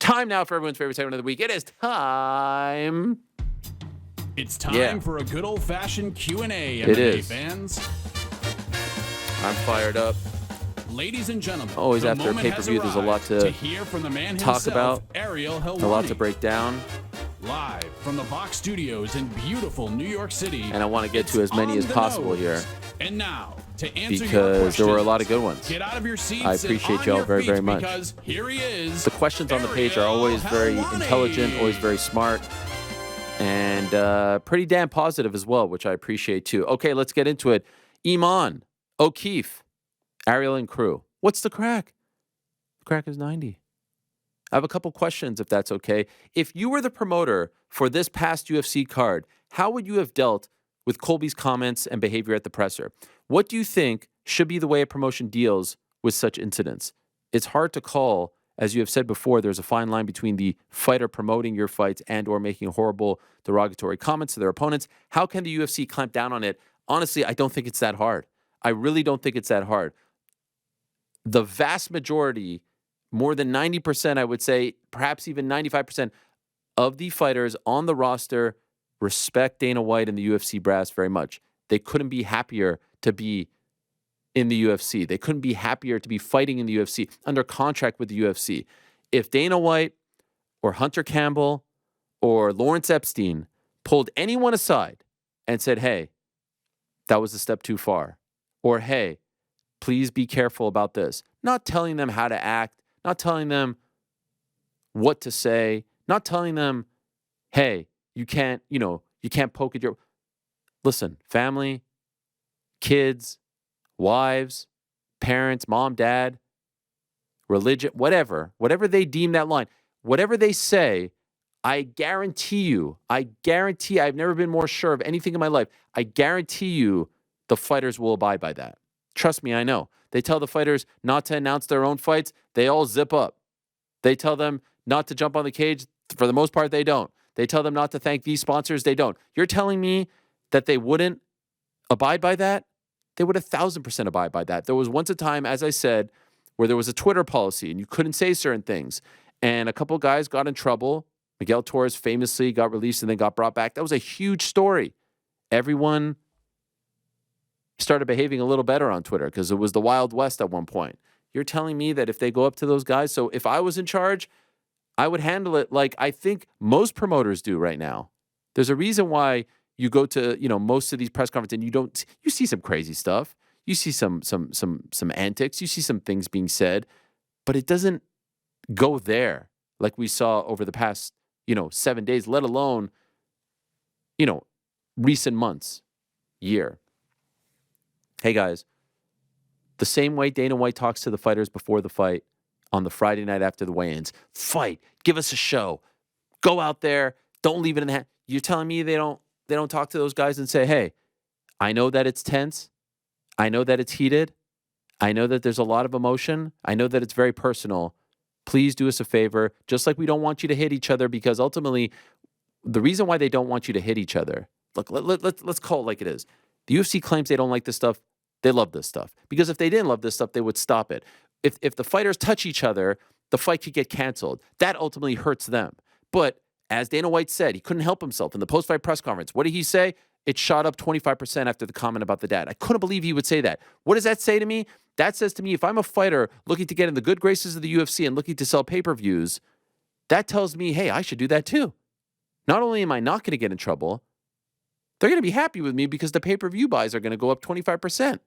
Time now for everyone's favorite segment of the week. It is time. It's time for a good old-fashioned Q&A, It MMA is. fans. I'm fired up. Ladies and gentlemen, Always the after a moment has pay-per-view, there's a lot arrived to hear from the man talk himself, about, Ariel Helwani. a lot to break down, Live from the Box Studios in beautiful New York City. and I want to get to as many as possible here. And now, to answer your Because questions, there were a lot of good ones. Get out of your seats I appreciate and y'all on very, your very feet much. Because here he is. The questions on the page are always very Ariel intelligent, Helwani. always very smart, and pretty damn positive as well, which I appreciate too. Okay, let's get into it. Iman, O'Keefe, Ariel and crew. What's the crack? The crack is 90. I have a couple questions, if that's okay. If you were the promoter for this past UFC card, how would you have dealt with Colby's comments and behavior at the presser? What do you think should be the way a promotion deals with such incidents? It's hard to call. As you have said before, there's a fine line between the fighter promoting your fights and or making horrible derogatory comments to their opponents. How can the UFC clamp down on it? Honestly, I don't think it's that hard. I really don't think it's that hard. The vast majority, more than 90%, I would say, perhaps even 95% of the fighters on the roster respect Dana White and the UFC brass very much. They couldn't be happier to be in the UFC. They couldn't be happier to be fighting in the UFC, under contract with the UFC. If Dana White or Hunter Campbell or Lawrence Epstein pulled anyone aside and said, hey, that was a step too far, or hey, please be careful about this, not telling them how to act, not telling them what to say, not telling them, hey, you can't poke at your... Listen, family, kids, wives, parents, mom, dad, religion, whatever they deem that line, whatever they say, I guarantee, I've never been more sure of anything in my life. I guarantee you the fighters will abide by that. Trust me, I know. They tell the fighters not to announce their own fights. They all zip up. They tell them not to jump on the cage. For the most part, they don't. They tell them not to thank these sponsors. They don't. You're telling me that they wouldn't abide by that? They would 1,000% abide by that. There was once a time, as I said, where there was a Twitter policy and you couldn't say certain things. And a couple guys got in trouble. Miguel Torres famously got released and then got brought back. That was a huge story. Everyone started behaving a little better on Twitter because it was the Wild West at one point. You're telling me that if they go up to those guys, so if I was in charge, I would handle it like I think most promoters do right now. There's a reason why you go to, most of these press conferences and you see some crazy stuff. You see some antics. You see some things being said, but it doesn't go there like we saw over the past, 7 days, let alone, recent months, year. Hey guys, the same way Dana White talks to the fighters before the fight on the Friday night after the weigh-ins, fight, give us a show, go out there, don't leave it in the hand. You're telling me they don't talk to those guys and say, hey, I know that it's tense. I know that it's heated. I know that there's a lot of emotion. I know that it's very personal. Please do us a favor, just like we don't want you to hit each other, because ultimately the reason why they don't want you to hit each other, look, let's call it like it is. The UFC claims they don't like this stuff. They love this stuff. Because if they didn't love this stuff, they would stop it. If the fighters touch each other, the fight could get canceled. That ultimately hurts them. But as Dana White said, he couldn't help himself in the post-fight press conference. What did he say? It shot up 25% after the comment about the dad. I couldn't believe he would say that. What does that say to me? That says to me, if I'm a fighter looking to get in the good graces of the UFC and looking to sell pay-per-views, that tells me, hey, I should do that too. Not only am I not going to get in trouble, they're going to be happy with me because the pay-per-view buys are going to go up 25%.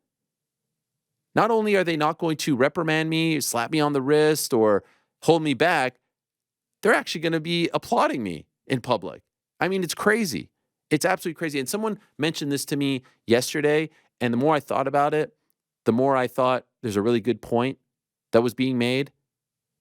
Not only are they not going to reprimand me, slap me on the wrist, or hold me back, they're actually going to be applauding me in public. I mean, it's crazy. It's absolutely crazy. And someone mentioned this to me yesterday, and the more I thought about it, the more I thought there's a really good point that was being made.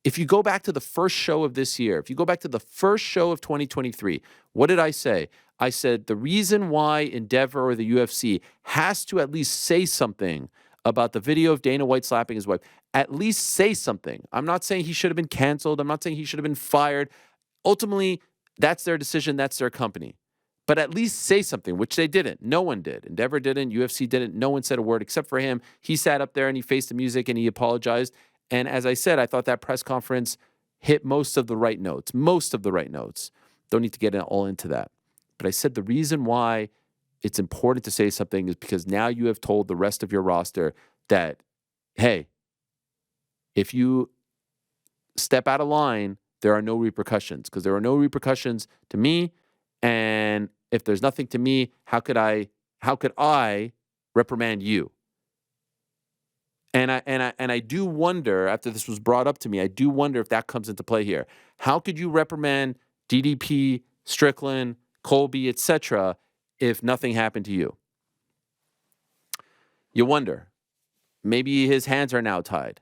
If you go back to the first show of this year, if you go back to the first show of 2023, what did I say? I said the reason why Endeavor or the UFC has to at least say something about the video of Dana White slapping his wife, at least say something. I'm not saying he should have been canceled. I'm not saying he should have been fired. Ultimately, that's their decision. That's their company. But at least say something, which they didn't. No one did. Endeavor didn't. UFC didn't. No one said a word except for him. He sat up there and he faced the music and he apologized. And as I said, I thought that press conference hit most of the right notes. Don't need to get all into that. But I said the reason why it's important to say something is because now you have told the rest of your roster that, hey, if you step out of line, there are no repercussions, because there are no repercussions to me. And if there's nothing to me, how could I reprimand you? And I do wonder, after this was brought up to me, I do wonder if that comes into play here. How could you reprimand DDP, Strickland, Colby, etc., if nothing happened to you? You wonder. Maybe his hands are now tied.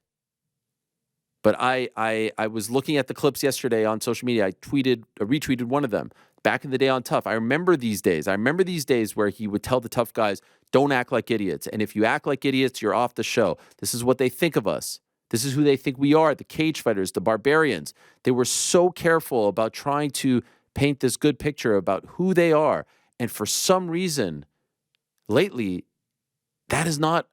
But I was looking at the clips yesterday on social media. I retweeted one of them. Back in the day on Tough, I remember these days. Where he would tell the tough guys, don't act like idiots. And if you act like idiots, you're off the show. This is what they think of us. This is who they think we are, the cage fighters, the barbarians. They were so careful about trying to paint this good picture about who they are. And for some reason, lately, that is not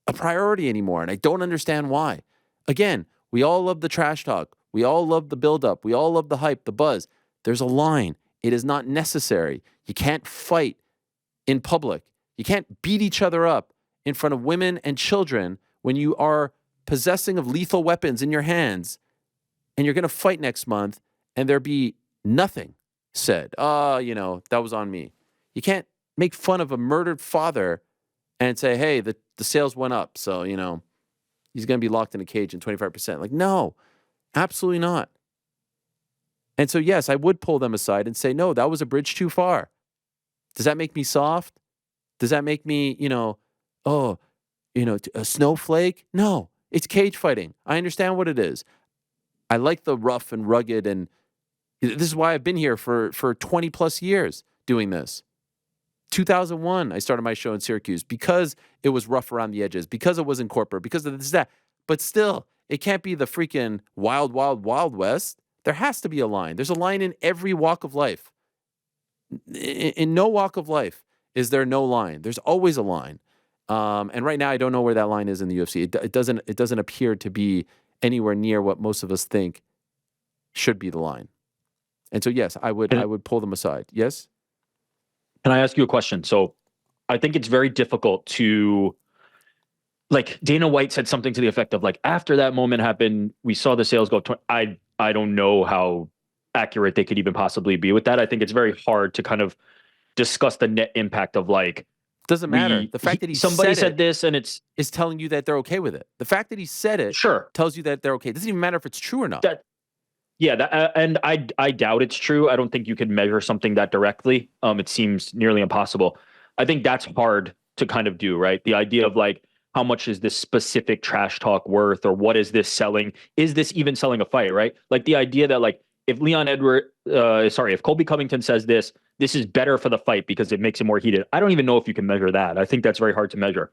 a priority anymore. And I don't understand why. Again, we all love the trash talk. We all love the buildup. We all love the hype, the buzz. There's a line. It is not necessary. You can't fight in public. You can't beat each other up in front of women and children when you are possessing of lethal weapons in your hands and you're going to fight next month and there be nothing said. That was on me. You can't make fun of a murdered father and say, hey, the sales went up, so, he's going to be locked in a cage in 25%. Like, no, absolutely not. And so, yes, I would pull them aside and say, no, that was a bridge too far. Does that make me soft? Does that make me, a snowflake? No, it's cage fighting. I understand what it is. I like the rough and rugged, and this is why I've been here for 20 plus years doing this. 2001, I started my show in Syracuse because it was rough around the edges, because it was in corporate, because of this, that. But still, it can't be the freaking wild, wild, wild west. There has to be a line. There's a line in every walk of life. In no walk of life is there no line. There's always a line. And right now, I don't know where that line is in the UFC. It doesn't appear to be anywhere near what most of us think should be the line. And so, yes, I would pull them aside. Yes? Can I ask you a question? So I think it's very difficult to, like, Dana White said something to the effect of, like, after that moment happened, we saw the sales go. I don't know how accurate they could even possibly be with that. I think it's very hard to kind of discuss the net impact of, like, doesn't matter. The fact that somebody said this and it's is telling you that they're okay with it. The fact that he said it tells you that they're okay. It doesn't even matter if it's true or not. And I doubt it's true. I don't think you could measure something that directly. It seems nearly impossible. I think that's hard to kind of do, right? The idea of, like, how much is this specific trash talk worth, or what is this selling? Is this even selling a fight, right? Like, the idea that, like, if if Colby Covington says this is better for the fight because it makes it more heated. I don't even know if you can measure that. I think that's very hard to measure.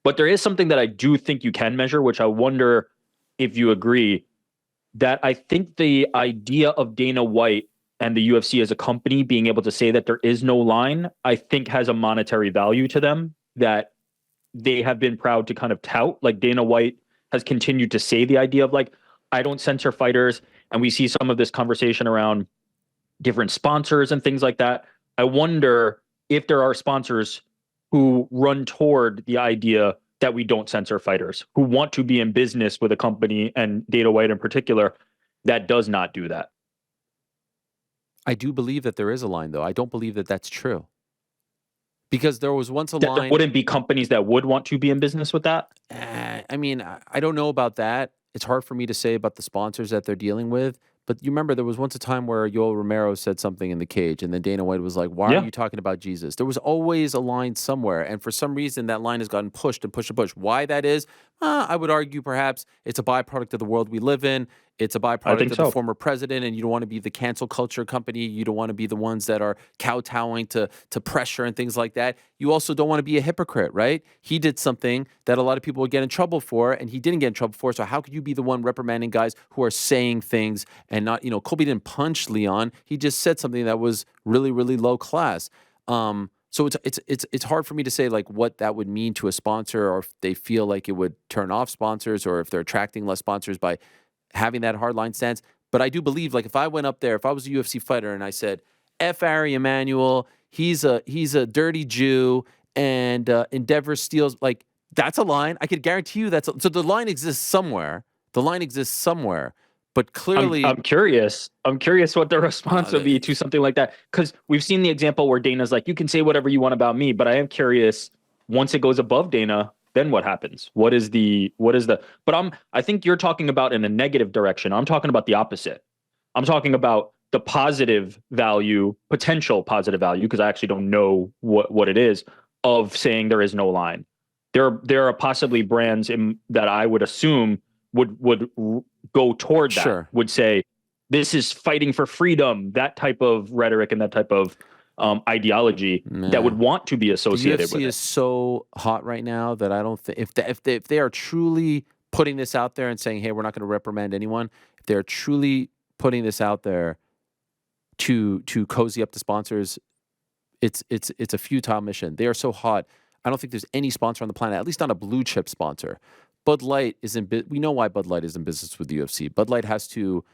But there is something that I do think you can measure, which I wonder if you agree, that I think the idea of Dana White and the UFC as a company being able to say that there is no line, I think has a monetary value to them that they have been proud to kind of tout. Like, Dana White has continued to say the idea of, like, I don't censor fighters. And we see some of this conversation around different sponsors and things like that. I wonder if there are sponsors who run toward the idea that we don't censor fighters, who want to be in business with a company, and Dana White in particular, that does not do that. I do believe that there is a line, though. I don't believe that that's true. Because there was once a line. There wouldn't be companies that would want to be in business with that? I mean, I don't know about that. It's hard for me to say about the sponsors that they're dealing with. But you remember there was once a time where Yoel Romero said something in the cage, and then Dana White was like, why are you talking about Jesus? There was always a line somewhere, and for some reason that line has gotten pushed and pushed and pushed. Why that is, I would argue perhaps it's a byproduct of the world we live in. It's a byproduct of the former president, and you don't want to be the cancel culture company. You don't want to be the ones that are kowtowing to pressure and things like that. You also don't want to be a hypocrite, right? He did something that a lot of people would get in trouble for, and he didn't get in trouble for. So how could you be the one reprimanding guys who are saying things and not, Colby didn't punch Leon. He just said something that was really, really low class. So it's hard for me to say, like, what that would mean to a sponsor, or if they feel like it would turn off sponsors, or if they're attracting less sponsors by having that hardline stance. But I do believe, like, if I went up there, if I was a UFC fighter and I said, F. Ari Emanuel, he's a dirty Jew, and Endeavor steals, like, that's a line. I could guarantee you so the line exists somewhere. The line exists somewhere. But clearly, I'm curious. I'm curious what the response would be to something like that, because we've seen the example where Dana's like, "You can say whatever you want about me," but I am curious. Once it goes above Dana, then what happens? What is the? But I think you're talking about in a negative direction. I'm talking about the opposite. I'm talking about the positive value, potential positive value, because I actually don't know what it is, of saying there is no line. There are possibly brands that I would assume would go toward that, sure, would say, this is fighting for freedom, that type of rhetoric and that type of ideology that would want to be associated the UFC with it. is so hot right now that I don't think if they are truly putting this out there and saying, hey, we're not going to reprimand anyone, if they're truly putting this out there to cozy up the sponsors, it's a futile mission. They are so hot. I don't think there's any sponsor on the planet, at least not a blue chip sponsor. Bud Light we know why Bud Light is in business with the UFC. Bud Light has to,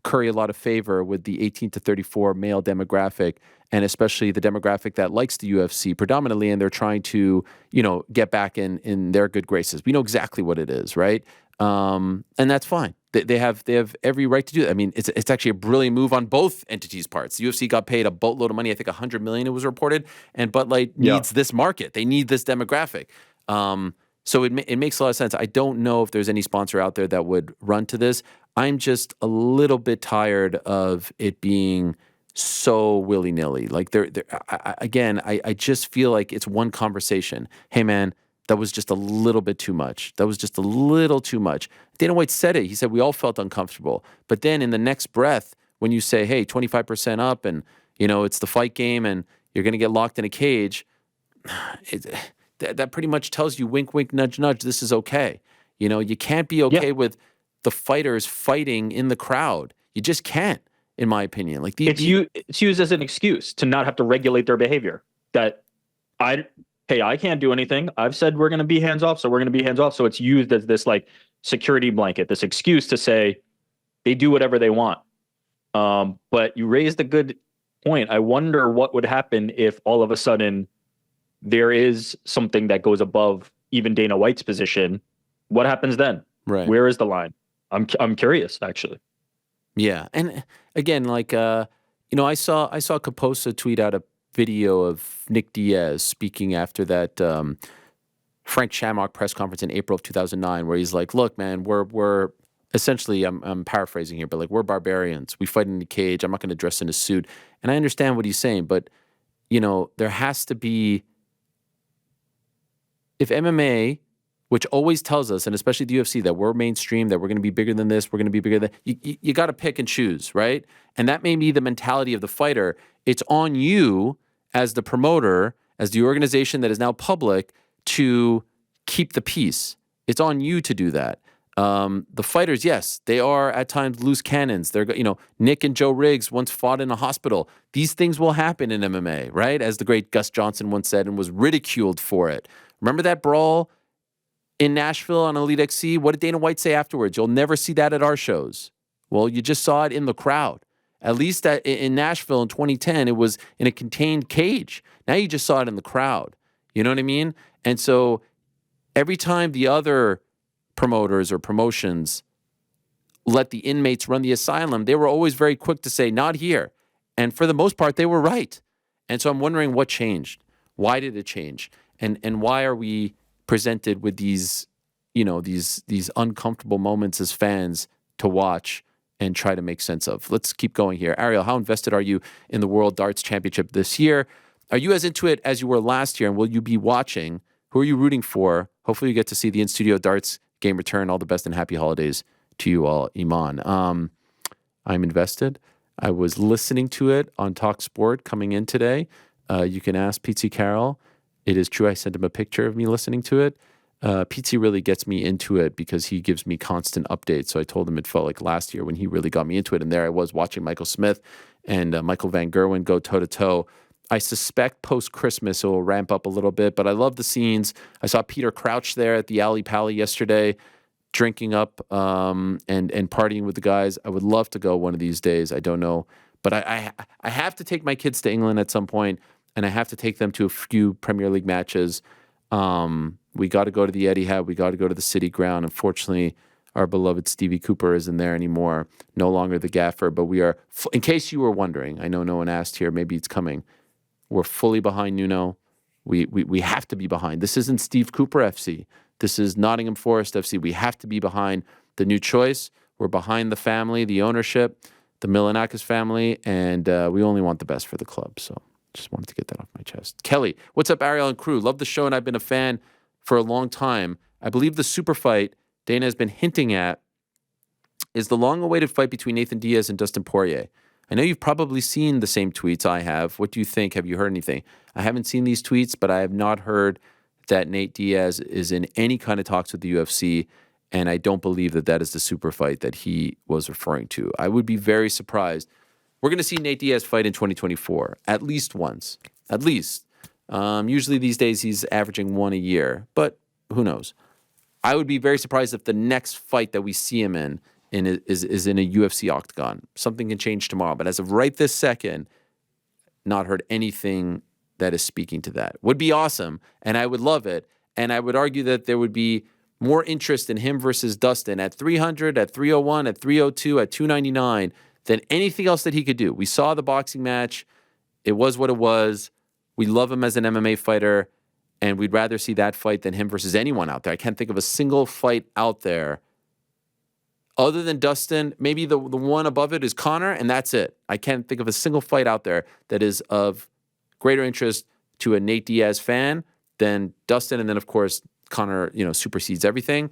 curry a lot of favor with the 18 to 34 male demographic, and especially the demographic that likes the UFC predominantly, and they're trying to, get back in their good graces. We know exactly what it is, right? And that's fine. They have every right to do that. I mean, it's actually a brilliant move on both entities' parts. The UFC got paid a boatload of money, I think $100 million it was reported, and Bud Light needs this market. They need this demographic. So it makes a lot of sense. I don't know if there's any sponsor out there that would run to this. I'm just a little bit tired of it being so willy-nilly. Like I just feel like it's one conversation. Hey man, that was just a little bit too much. That was just a little too much. Dana White said it. He said we all felt uncomfortable. But then in the next breath, when you say, hey, 25% up and, it's the fight game and you're going to get locked in a cage, that pretty much tells you, wink, wink, nudge, nudge, this is okay. You can't be okay with the fighters fighting in the crowd. You just can't, in my opinion. Like it's used as an excuse to not have to regulate their behavior. That I can't do anything. I've said we're going to be hands off, so we're going to be hands off. So it's used as this like security blanket, this excuse to say they do whatever they want. But you raised a good point. I wonder what would happen if all of a sudden there is something that goes above even Dana White's position. What happens then? Right. Where is the line? I'm curious, actually. Yeah, and again, like I saw Kaposa tweet out a video of Nick Diaz speaking after that Frank Shamrock press conference in April of 2009, where he's like, "Look, man, we're essentially, I'm paraphrasing here, but like we're barbarians. We fight in the cage. I'm not going to dress in a suit." And I understand what he's saying, but there has to be, if MMA, which always tells us, and especially the UFC, that we're mainstream, that we're going to be bigger than this, we're going to be bigger than... You got to pick and choose, right? And that may be the mentality of the fighter. It's on you as the promoter, as the organization that is now public, to keep the peace. It's on you to do that. The fighters, yes, they are at times loose cannons. They're, Nick and Joe Riggs once fought in a hospital. These things will happen in MMA, right? As the great Gus Johnson once said, and was ridiculed for it. Remember that brawl in Nashville on Elite XC? What did Dana White say afterwards? You'll never see that at our shows. Well, you just saw it in the crowd. At least in Nashville in 2010, it was in a contained cage. Now you just saw it in the crowd. You know what I mean? And so every time the other promoters or promotions let the inmates run the asylum, they were always very quick to say, not here. And for the most part, they were right. And so I'm wondering what changed. Why did it change? And why are we presented with these, these uncomfortable moments as fans to watch and try to make sense of? Let's keep going here. Ariel, how invested are you in the World Darts Championship this year? Are you as into it as you were last year? And will you be watching? Who are you rooting for? Hopefully you get to see the in-studio darts game return. All the best and happy holidays to you all, Iman. I'm invested. I was listening to it on Talk Sport coming in today. You can ask Pete Carroll. It is true. I sent him a picture of me listening to it. Pete really gets me into it because he gives me constant updates. So I told him it felt like last year when he really got me into it. And there I was watching Michael Smith and Michael Van Gerwen go toe-to-toe. I suspect post-Christmas it will ramp up a little bit, but I love the scenes. I saw Peter Crouch there at the Alley Pally yesterday. drinking up and partying with the guys. I would love to go one of these days. I don't know, but I have to take my kids to England at some point, and I have to take them to a few Premier League matches. We got to go to the Etihad. We got to go to the City Ground. Unfortunately, our beloved Stevie Cooper isn't there anymore. No longer the gaffer, but we are. In case you were wondering, I know no one asked here. Maybe it's coming. We're fully behind Nuno. We have to be behind. This isn't Steve Cooper FC. This is Nottingham Forest FC. We have to be behind the new choice. We're behind the family, the ownership, the Milanakis family, and we only want the best for the club. So just wanted to get that off my chest. Kelly, what's up, Ariel and crew? Love the show, and I've been a fan for a long time. I believe the super fight Dana has been hinting at is the long-awaited fight between Nathan Diaz and Dustin Poirier. I know you've probably seen the same tweets I have. What do you think? Have you heard anything? I haven't seen these tweets, but I have not heard that Nate Diaz is in any kind of talks with the UFC, and I don't believe that that is the super fight that he was referring to. I would be very surprised. We're going to see Nate Diaz fight in 2024, at least once. At least. Usually these days he's averaging one a year, but who knows? I would be very surprised if the next fight that we see him in is in a UFC octagon. Something can change tomorrow, but as of right this second, not heard anything that is speaking to that. Would be awesome, and I would love it, and I would argue that there would be more interest in him versus Dustin at 300, at 301, at 302, at 299 than anything else that he could do. We saw the boxing match. It was what it was. We love him as an MMA fighter, and we'd rather see that fight than him versus anyone out there. I can't think of a single fight out there other than Dustin. Maybe the one above it is Conor, and that's it. I can't think of a single fight out there that is of greater interest to a Nate Diaz fan than Dustin, and then, of course, Conor, supersedes everything.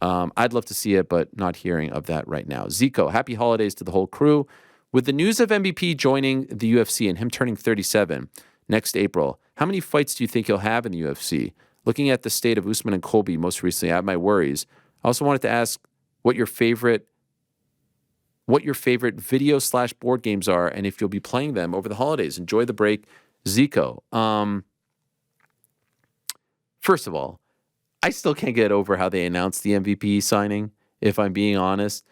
I'd love to see it, but not hearing of that right now. Zico, happy holidays to the whole crew. With the news of MVP joining the UFC and him turning 37 next April, how many fights do you think he'll have in the UFC? Looking at the state of Usman and Colby most recently, I have my worries. I also wanted to ask what your favorite video/board games are, and if you'll be playing them over the holidays. Enjoy the break, Zico. First of all, I still can't get over how they announced the MVP signing, if I'm being honest.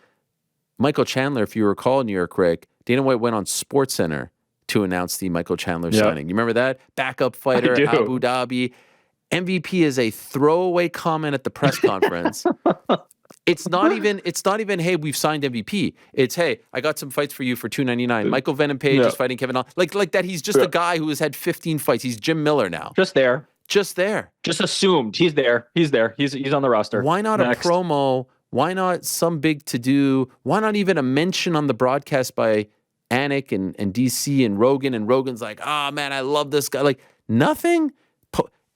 Michael Chandler, if you recall, New York Rick, Dana White went on SportsCenter to announce the Michael Chandler signing. You remember that? Backup fighter, Abu Dhabi. MVP is a throwaway comment at the press conference. It's not even, hey, we've signed MVP. It's, hey, I got some fights for you for $299. Michael Venom Page is fighting Kevin Ong. Like that he's just a guy who has had 15 fights. He's Jim Miller now. Just there. Just assumed. He's there. He's on the roster. Why not Next. a promo? Why not some big to-do? Why not even a mention on the broadcast by Anik and DC and Rogan? And Rogan's like, man, I love this guy. Like, nothing?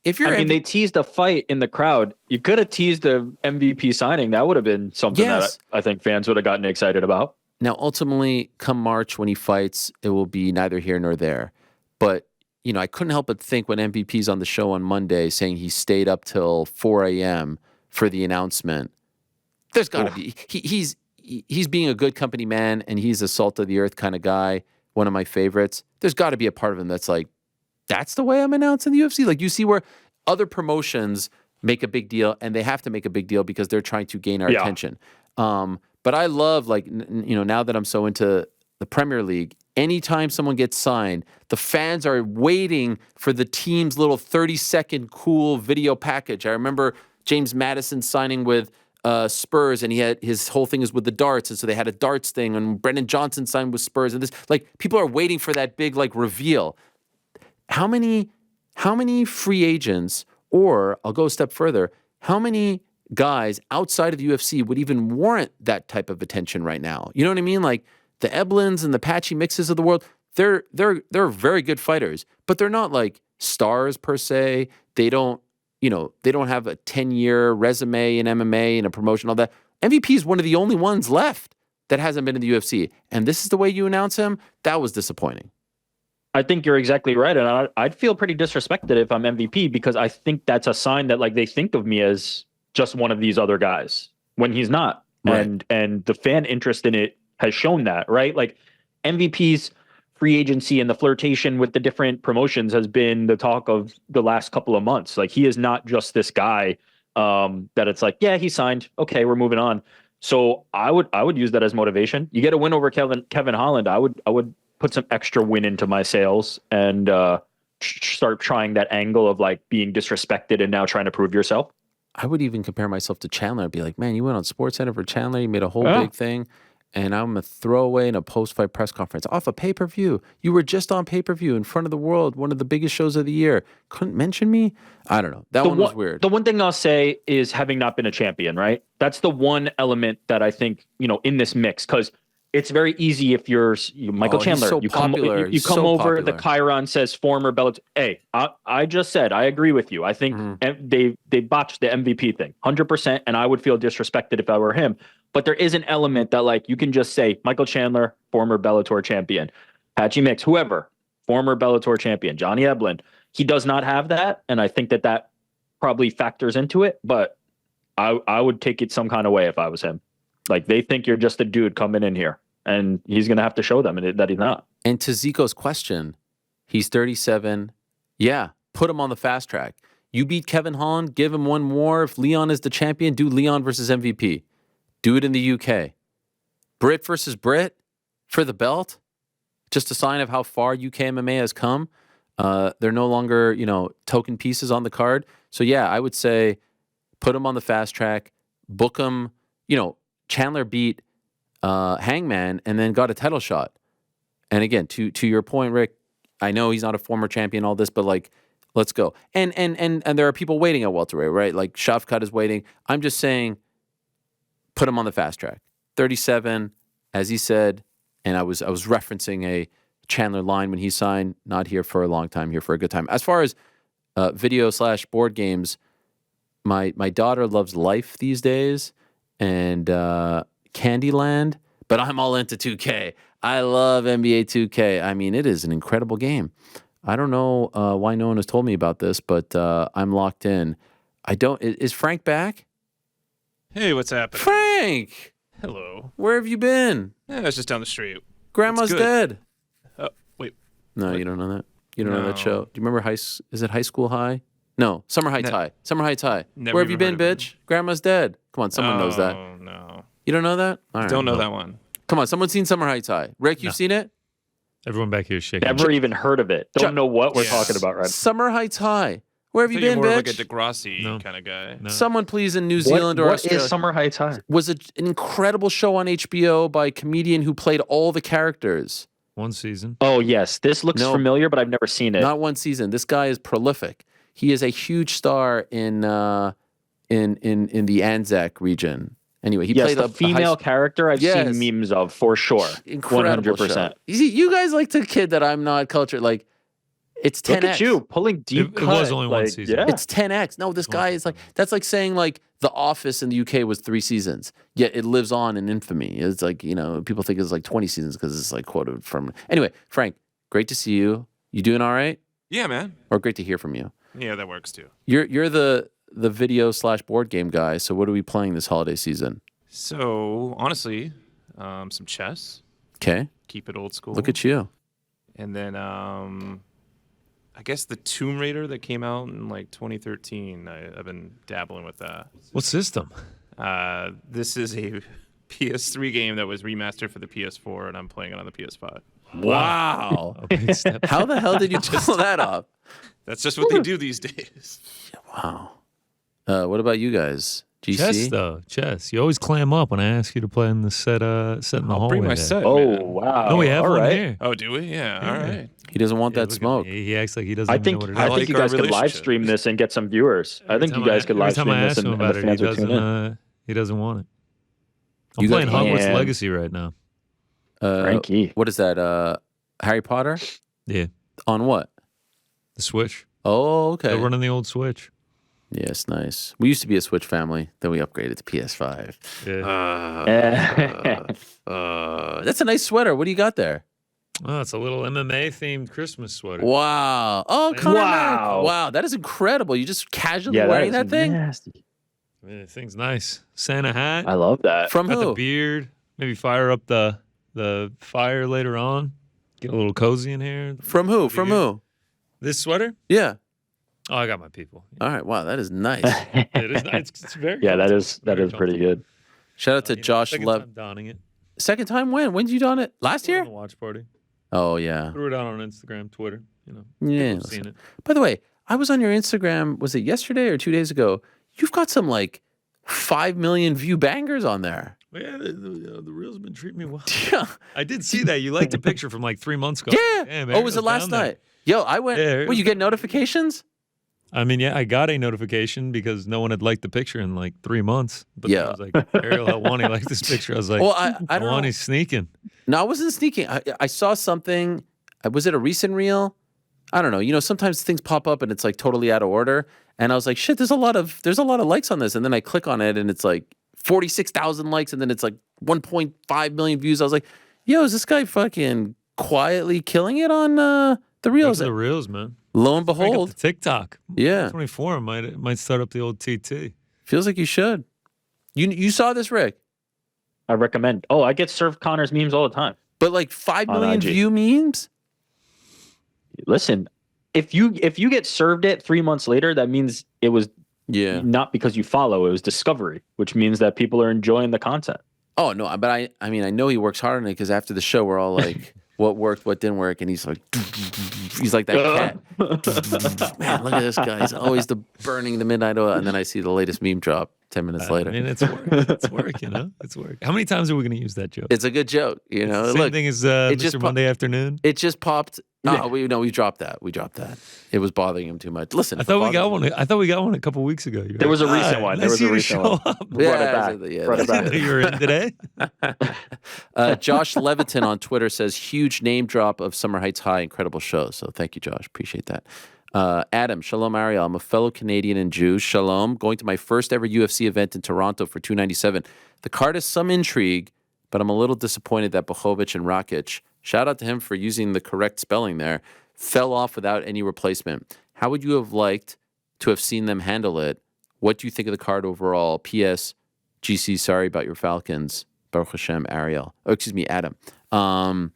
They teased a fight in the crowd. You could have teased the MVP signing. That would have been something that I think fans would have gotten excited about. Now, ultimately, come March when he fights, it will be neither here nor there. But I couldn't help but think when MVP's on the show on Monday saying he stayed up till 4 a.m. for the announcement, there's got to be. He's being a good company man, and he's a salt of the earth kind of guy, one of my favorites. There's got to be a part of him that's like, that's the way I'm announcing the UFC? Like, you see where other promotions make a big deal, and they have to make a big deal because they're trying to gain our attention. But I love, now that I'm so into the Premier League, anytime someone gets signed, the fans are waiting for the team's little 30-second cool video package. I remember James Madison signing with Spurs, and he had his whole thing is with the darts, and so they had a darts thing, and Brendan Johnson signed with Spurs, and this, people are waiting for that big, reveal. How many free agents, or I'll go a step further, how many guys outside of the UFC would even warrant that type of attention right now? You know what I mean? Like, the Eblins and the Patchy Mixes of the world, they're very good fighters, but they're not like stars per se. They don't have a 10-year resume in MMA and a promotion, all that. MVP is one of the only ones left that hasn't been in the UFC. And this is the way you announce him? That was disappointing. I think you're exactly right. And I'd feel pretty disrespected if I'm MVP, because I think that's a sign that they think of me as just one of these other guys when he's not. Right. And the fan interest in it has shown that, right? MVP's free agency and the flirtation with the different promotions has been the talk of the last couple of months. He is not just this guy that it's like, yeah, he signed. Okay, we're moving on. So I would use that as motivation. You get a win over Kevin Holland. I would put some extra win into my sales and start trying that angle of like being disrespected and now trying to prove yourself. I would even compare myself to Chandler. I'd be like, man, you went on SportsCenter for Chandler. You made a whole big thing. And I'm a throwaway in a post-fight press conference off a pay-per-view. You were just on pay-per-view in front of the world, one of the biggest shows of the year. Couldn't mention me? I don't know. That one was weird. The one thing I'll say is having not been a champion, right? That's the one element that I think, in this mix, because it's very easy if you're Michael Chandler. So you come over, popular. the Chiron says former Bellator. Hey, I just said, I agree with you. I think they botched the MVP thing 100%, and I would feel disrespected if I were him. But there is an element that like you can just say Michael Chandler, former Bellator champion, Patchy Mix, whoever, former Bellator champion, Johnny Eblen. He does not have that, and I think that probably factors into it. But I would take it some kind of way if I was him. Like they think you're just a dude coming in here, and he's gonna have to show them that he's not. And to Zico's question, he's 37. Yeah, put him on the fast track. You beat Kevin Holland, give him one more. If Leon is the champion, do Leon versus MVP. Do it in the UK. Brit versus Brit for the belt. Just a sign of how far UK MMA has come. They're no longer, token pieces on the card. So yeah, I would say put him on the fast track, book him. Chandler beat Hangman and then got a title shot. And again, to your point, Rick, I know he's not a former champion, all this, but like, let's go. And there are people waiting at welterweight, right? Like Shavkat is waiting. I'm just saying, put him on the fast track. 37, as he said, and I was referencing a Chandler line when he signed, not here for a long time, here for a good time. As far as video/board games, my daughter loves Life these days and Candyland, but I'm all into 2K. I love NBA 2K. I mean, it is an incredible game. I don't know why no one has told me about this, but I'm locked in. Is Frank back? Hey, what's happening? Frank! Hello. Where have you been? Yeah, it's just down the street. Grandma's dead. Oh, wait. No, what? You don't know that? You don't know that show? Do you remember is it High School High? No, Summer Heights High. Summer Heights High. Where have you been, bitch? Grandma's dead. Come on, someone knows that. Oh, no. You don't know that? All right. Don't know that one. Come on, someone's seen Summer Heights High. Rick, you've seen it? Everyone back here is shaking. Never even heard of it. Don't know what we're talking about right now. Summer Heights High. Where have you You're been, more bitch? like a Degrassi kind of guy. No. Someone please in New Zealand or What Australia. is Summer Heights High? Was an incredible show on HBO by a comedian who played all the characters. One season. Oh yes, this looks familiar, but I've never seen it. Not one season. This guy is prolific. He is a huge star in the Anzac region. Anyway, he played a female character I've seen memes of for sure. Incredible 100%. Show. You see, you guys like to kid that I'm not cultured. Like, it's 10x. Look at you pulling deep. It was only one season. Yeah. It's 10x. No, this guy is like, that's like saying like The Office in the UK was 3 seasons, yet it lives on in infamy. It's like, people think it's like 20 seasons because it's like quoted from. Anyway, Frank, great to see you. You doing all right? Yeah, man. Or great to hear from you. Yeah, that works too. You're the video/board game guy. So what are we playing this holiday season? So honestly, some chess. Okay. Keep it old school. Look at you. And then I guess the Tomb Raider that came out in like 2013. I've been dabbling with that. What system? This is a PS3 game that was remastered for the PS4, and I'm playing it on the PS5. Wow. How the hell did you pull that off? That's just what they do these days. Wow. What about you guys? GC? Chess, though. Chess. You always clam up when I ask you to play in the set in the hallway. I'll bring my set, Oh, man. wow. No, we have one here. Oh, do we? Yeah, all right. He doesn't want that smoke. He acts like he doesn't I even think know what it is. I think like you our guys could live relationship. stream this and get some viewers. I think you guys could live stream this and the fans would tune in. He doesn't want it. I'm You playing guys- Hogwarts Man. Legacy right now. Frankie. What is that? Harry Potter? Yeah. On what? The Switch. Oh, okay. They're running the old Switch. Yes, nice. We used to be a Switch family. Then we upgraded to PS5. Yeah. That's a nice sweater. What do you got there? Oh, it's a little MMA themed Christmas sweater. Wow. Oh, Conor Wow. Mac. Wow, that is incredible. You just casually Yeah, wearing that that thing? nasty. Yeah, the thing's nice. Santa hat. I love that. From Got the who? beard. Maybe fire up the fire later on. Get a little cozy in here. From who? From who? This sweater? Yeah. Oh, I got my people. All right. Wow, that is nice. It is nice. It's very. Yeah, that is Very pretty good. Shout out to Josh Second Lev. time donning it. Second time when? When did you don it? Last Put it on year? the watch party. Oh yeah. Threw it out on Instagram, Twitter. Yeah. People have seen it. By the way, I was on your Instagram. Was it yesterday or 2 days ago? You've got some like 5 million view bangers on there. Well, yeah, the reels have been treating me well. Yeah. I did see that. You liked a picture from like 3 months ago. Yeah. Damn, Oh, was it Ariel's last down there. night? Yo, I went. Yeah, Well, you get notifications? I mean, yeah, I got a notification because no one had liked the picture in like 3 months. But Yeah. I was like, Ariel Helwani liked this picture. I was like, Well, I don't know. Helwani's sneaking. No, I wasn't sneaking. I saw something. Was it a recent reel? I don't know. You know, sometimes things pop up and it's like totally out of order. And I was like, shit, there's a lot of likes on this. And then I click on it and it's like 46,000 likes and then it's like 1.5 million views. I was like, yo, is this guy fucking quietly killing it on the reels? Those are the reels, man. Lo and Crank up behold, the TikTok. yeah, 24 might start up the old TT. feels like you should. You saw this, Rick, I recommend. Oh, I get served Connor's memes all the time. but like 5 On million IG. view memes. Listen, if you get served it 3 months later, that means it was Yeah. not because you follow. It was discovery, which means that people are enjoying the content. Oh no, but I mean I know he works hard on it because after the show we're all like, what worked, what didn't work, and he's like that cat. Man, look at this guy. He's always burning the midnight oil, and then I see the latest meme drop 10 minutes later. I mean, it's work. It's work, you know? It's work. How many times are we going to use that joke? It's a good joke, you know. Same Look, thing as it just Mr. Monday Afternoon. it just popped. Oh, we dropped that. We dropped that. It was bothering him too much. Listen, I thought we got one. I thought we got one a couple weeks ago. There was a recent one. There was a recent one. Up. Brought it back. Yeah, Brought it that's back. it. You're in today. Josh Leviton on Twitter says, huge name drop of Summer Heights High. Incredible show. So thank you, Josh. Appreciate that. Adam, Shalom Ariel. I'm a fellow Canadian and Jew. Shalom. Going to my first ever UFC event in Toronto for 297. The card has some intrigue, but I'm a little disappointed that Blachowicz and Rakic, shout out to him for using the correct spelling there, fell off without any replacement. How would you have liked to have seen them handle it? What do you think of the card overall? P.S. GC, sorry about your Falcons. Baruch Hashem, Ariel. Oh, excuse me, Adam. Well,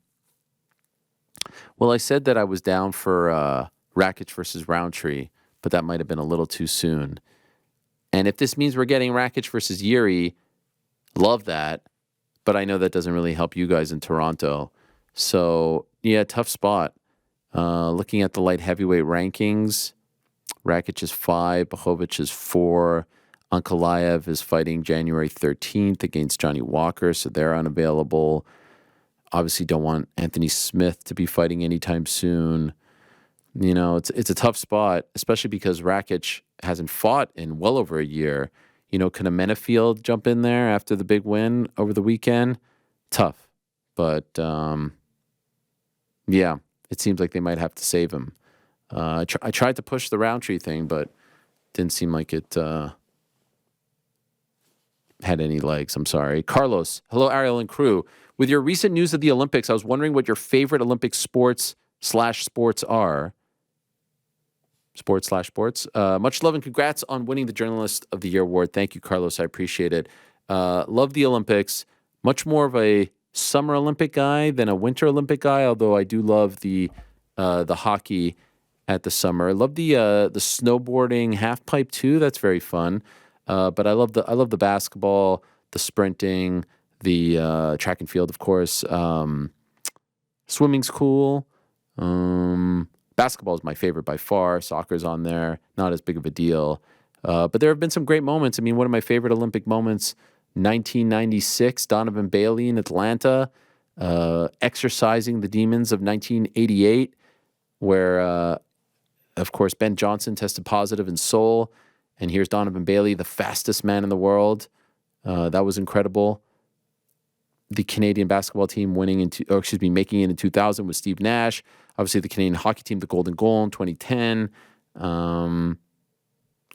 I said that I was down for Rakic versus Roundtree, but that might have been a little too soon. And if this means we're getting Rakic versus Yuri, love that. But I know that doesn't really help you guys in Toronto. So, yeah, tough spot. Looking at the light heavyweight rankings, Rakic is 5, Blachowicz is 4, Ankalaev is fighting January 13th against Johnny Walker, so they're unavailable. Obviously don't want Anthony Smith to be fighting anytime soon. You know, it's a tough spot, especially because Rakic hasn't fought in well over a year. You know, can a Menafield jump in there after the big win over the weekend? Tough. But, yeah. It seems like they might have to save him. I tried to push the Roundtree thing, but didn't seem like it had any legs. I'm sorry. Carlos, hello, Ariel and crew. With your recent news of the Olympics, I was wondering what your favorite Olympic sports are. Sports. Much love and congrats on winning the Journalist of the Year award. Thank you, Carlos. I appreciate it. Love the Olympics. Much more of a summer Olympic guy than a winter Olympic guy, although I do love the hockey at the summer. I love the snowboarding half pipe too. That's very fun. But I love the basketball, the sprinting, the track and field, of course. Swimming's cool. Basketball is my favorite by far. Soccer's on there, not as big of a deal. But there have been some great moments. I mean, one of my favorite Olympic moments, 1996, Donovan Bailey in Atlanta, exorcising the demons of 1988, where, of course, Ben Johnson tested positive in Seoul, and here's Donovan Bailey, the fastest man in the world. That was incredible. The Canadian basketball team making it in 2000 with Steve Nash. Obviously, the Canadian hockey team, the Golden Goal in 2010.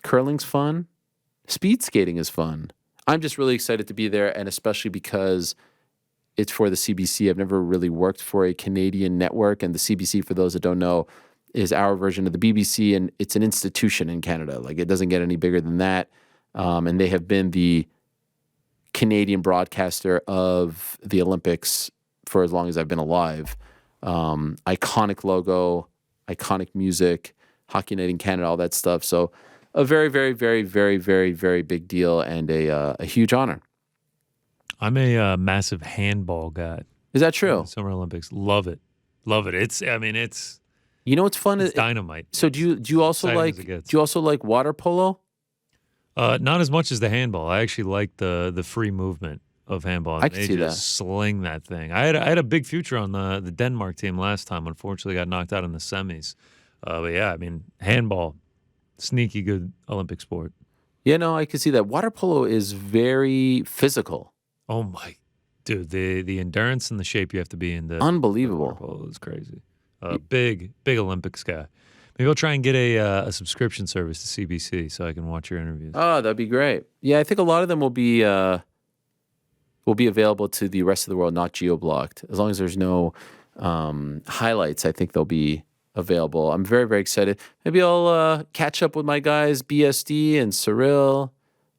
Curling's fun. Speed skating is fun. I'm just really excited to be there, and especially because it's for the CBC. I've never really worked for a Canadian network, and the CBC, for those that don't know, is our version of the BBC, and it's an institution in Canada. Like, it doesn't get any bigger than that. And they have been the Canadian broadcaster of the Olympics for as long as I've been alive. Iconic logo, iconic music. Hockey Night in Canada, all that stuff. So a very, very, very, very, very, very big deal and a huge honor. I'm a massive handball guy. Is that true? Summer Olympics, love it. It's You know what's fun? it's dynamite. So do you also Exciting like as it gets. do you also like water polo? Not as much as the handball. I actually like the free movement of handball. I can They see just that. sling that thing. I had a big future on the Denmark team last time. Unfortunately, got knocked out in the semis. But yeah, I mean, handball, sneaky good Olympic sport. Yeah, no, I can see that. Water polo is very physical. Oh my, dude, the endurance and the shape you have to be in to Unbelievable. water polo is crazy. Big Olympics guy. Maybe I'll try and get a subscription service to CBC so I can watch your interviews. Oh, that'd be great. Yeah, I think a lot of them will be available to the rest of the world, not geo-blocked. As long as there's no highlights, I think they'll be available. I'm very, very excited. Maybe I'll catch up with my guys, BSD and Cyril,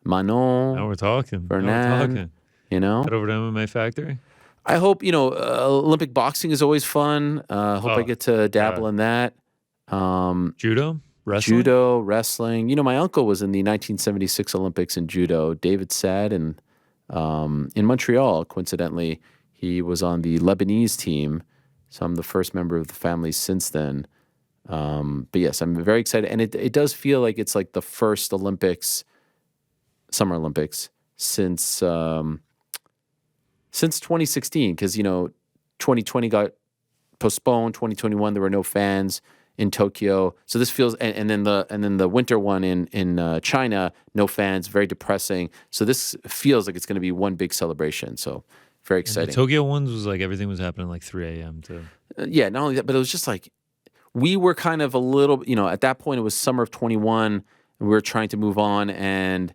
Manon, Now we're talking. Fernand. You know, Head over to MMA Factory. I hope, Olympic boxing is always fun. Hope I get to dabble in that. Judo, wrestling. Judo, wrestling. My uncle was in the 1976 Olympics in judo. David Sad, and in Montreal, coincidentally, he was on the Lebanese team. So I'm the first member of the family since then. But yes, I'm very excited, and it does feel like it's like the first Olympics, Summer Olympics, since 2016, because 2020 got postponed. 2021 there were no fans in Tokyo, so this feels and then the winter one in China, no fans, very depressing. So this feels like it's going to be one big celebration. So very exciting. And the Tokyo ones was like everything was happening like 3 a.m. too. Yeah, not only that, but it was just like we were kind of a little, at that point it was summer of 21, and we were trying to move on, and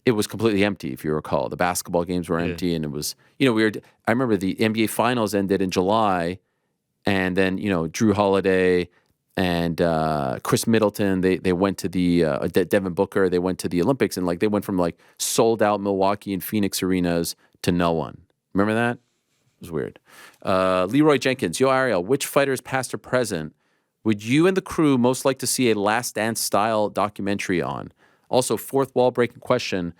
it was completely empty, if you recall. The basketball games were empty, and it was, I remember the NBA Finals ended in July, and then, Drew Holiday and Chris Middleton, they went to the, Devin Booker, they went to the Olympics, and they went from sold out Milwaukee and Phoenix arenas to no one. Remember that? It was weird. Leroy Jenkins, yo Ariel, which fighters past or present would you and the crew most like to see a Last Dance style documentary on? Also, fourth wall breaking question: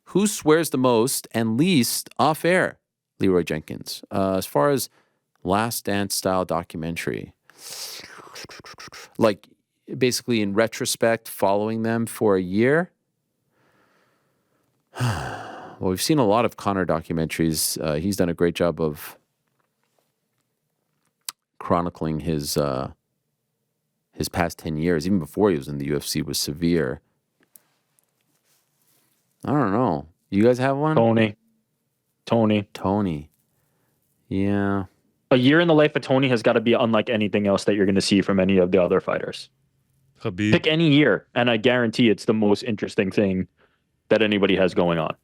who swears the most and least off air? Leroy Jenkins. As far as Last Dance style documentary, basically in retrospect, following them for a year. Well, we've seen a lot of Conor documentaries. He's done a great job of chronicling his past 10 years, even before he was in the UFC, was severe. I don't know. You guys have one? Tony. Yeah. A year in the life of Tony has got to be unlike anything else that you're going to see from any of the other fighters. Khabib. Pick any year, and I guarantee it's the most interesting thing that anybody has going on.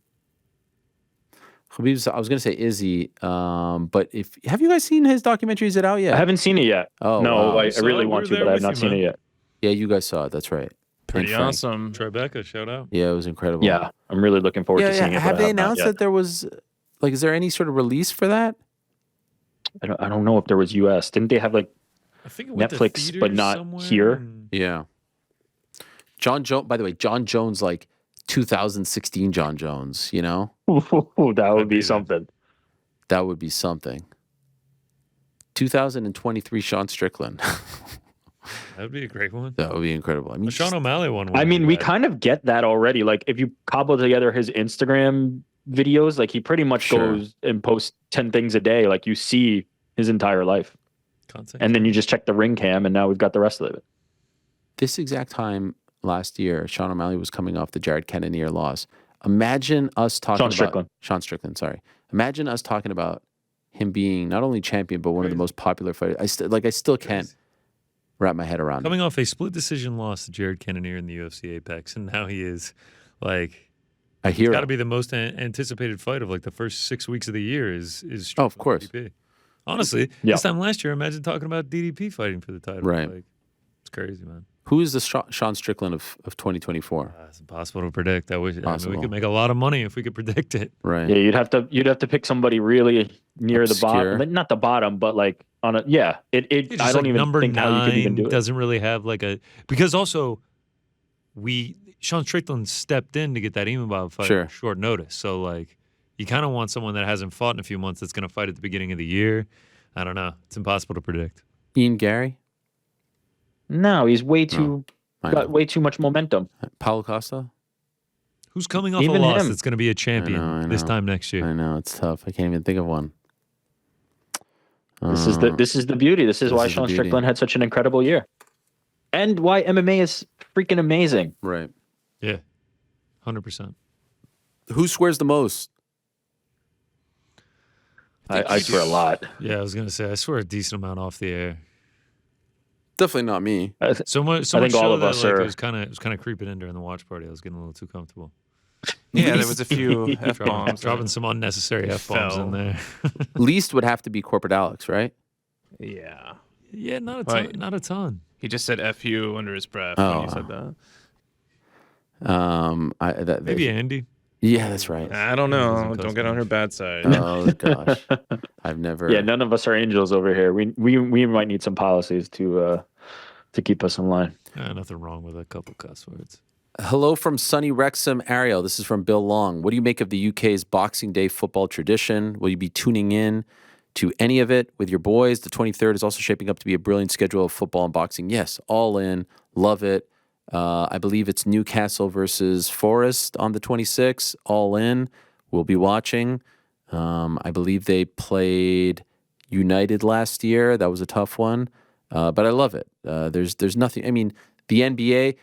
Khabib's, I was going to say Izzy, but have you guys seen his documentary? Is it out yet? I haven't seen it yet. Oh, no, wow. I really we want were to, there but I have with not you, seen man. it yet. Yeah, you guys saw it. That's right. Pretty And Frank. awesome. Tribeca, shout out. Yeah, it was incredible. Yeah, I'm really looking forward to seeing it. Have but I they not announced yet. that there was, is there any sort of release for that? I don't know if there was US. Didn't they have I think it went to Netflix, theaters but not somewhere here? and- Yeah. John Jones, by the way, John Jones, 2016 John Jones, that would be be there. something. That would be something. 2023 Sean Strickland. That would be a great one. That would be incredible. I mean, The Sean O'Malley one. I mean, we kind kind of get that already. If you cobble together his Instagram videos, he pretty much Sure. goes and posts 10 things a day. You see his entire life. content. And then you just check the ring cam, and now we've got the rest of it. this exact time last year, Sean O'Malley was coming off the Jared Cannonier loss. Imagine us talking about Sean Strickland. Sorry. Imagine us talking about him being not only champion, but one of the most popular fighters. I still can't wrap my head around it. Coming off a split decision loss to Jared Cannonier in the UFC Apex, and now he is a hero. got to be the most anticipated fight of the first 6 weeks of the year is Oh, of course. DDP. Honestly, this time last year, imagine talking about DDP fighting for the title. Right. It's crazy, man. Who is the Sean Strickland of 2024? It's impossible to predict. I mean, we Possible. could make a lot of money if we could predict it. Right. Yeah, you'd have to pick somebody really near Obscure. the bottom, not the bottom, but on a yeah. It's It just I don't like even number think how you could even 9 do it. doesn't really have like a because also Sean Strickland stepped in to get that Imavov fight Sure. at short notice. So like you kind of want someone that hasn't fought in a few months that's going to fight at the beginning of the year. I don't know. It's impossible to predict. Ian Gary, No, he's way too I got know. way too much momentum. Paulo Costa. Who's coming off Even a loss him. that's going to be a champion I this know. time next year? I know it's tough. I can't even think of one. This is the beauty. This is this why is the Sean beauty. Strickland had such an incredible year, and why MMA is freaking amazing. Right. Yeah, 100%. Who swears the most? I swear a lot. Yeah, I was going to say I swear a decent amount off the air. Definitely not me. So much I think so all of that us like, are- it was kind of creeping in during the watch party. I was getting a little too comfortable. Yeah, there was a few f Dropping, bombs. dropping some unnecessary f-bombs in Fell. there. Least would have to be Corporate Alex, right? Yeah, Yeah, not a ton. Right. Not a ton. he just said "f you" under his breath Oh, when he said that. Maybe Andy. Yeah, that's right. I don't Doesn't know. cost Don't get on her bad side. Oh gosh, I've never. Yeah, none of us are angels over here. We might need some policies to keep us in line. Nothing wrong with a couple cuss words. Hello from sunny Wrexham, Ariel. This is from Bill Long. What do you make of the UK's Boxing Day football tradition? Will you be tuning in to any of it with your boys? The 23rd is also shaping up to be a brilliant schedule of football and boxing. Yes, all in. Love it. I believe it's Newcastle versus Forest on the 26th. All in. We'll be watching. I believe they played United last year. That was a tough one. But I love it. There's nothing. I mean, the NBA,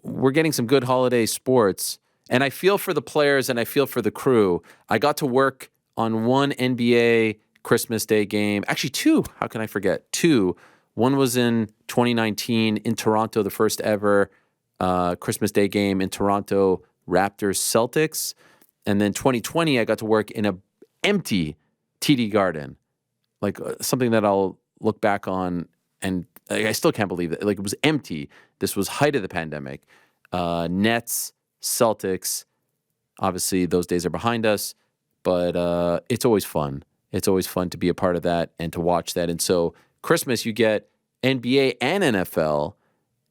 we're getting some good holiday sports. And I feel for the players and I feel for the crew. I got to work on one NBA Christmas Day game. Actually, two. How can I forget? Two. One was in 2019 in Toronto, the first ever Christmas Day game in Toronto, Raptors Celtics. And then 2020, I got to work in a empty TD Garden, like something that I'll look back on, and I still can't believe it. Like it was empty. This was height of the pandemic. Nets, Celtics. Obviously, those days are behind us, but it's always fun. It's always fun to be a part of that and to watch that. And so Christmas, you get NBA and NFL.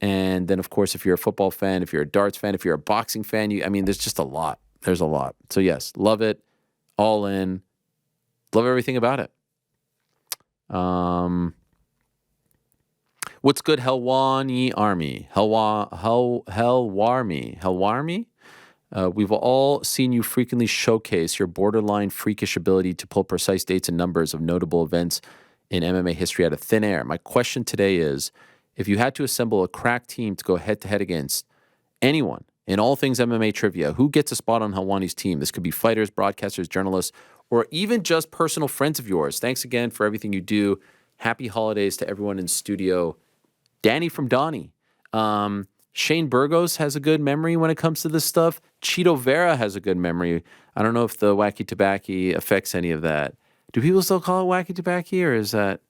And then, of course, if you're a football fan, if you're a darts fan, if you're a boxing fan, there's just a lot. There's a lot. So, yes, love it. All in. Love everything about it. What's good, Helwani Army? Helwarmi? We've all seen you frequently showcase your borderline freakish ability to pull precise dates and numbers of notable events in MMA history out of thin air. My question today is, if you had to assemble a crack team to go head-to-head against anyone in all things MMA trivia, who gets a spot on Helwani's team? This could be fighters, broadcasters, journalists, or even just personal friends of yours. Thanks again for everything you do. Happy holidays to everyone in studio. Danny from Donnie. Shane Burgos has a good memory when it comes to this stuff. Cheeto Vera has a good memory. I don't know if the wacky tobacco affects any of that. Do people still call it wacky tobacco, or is that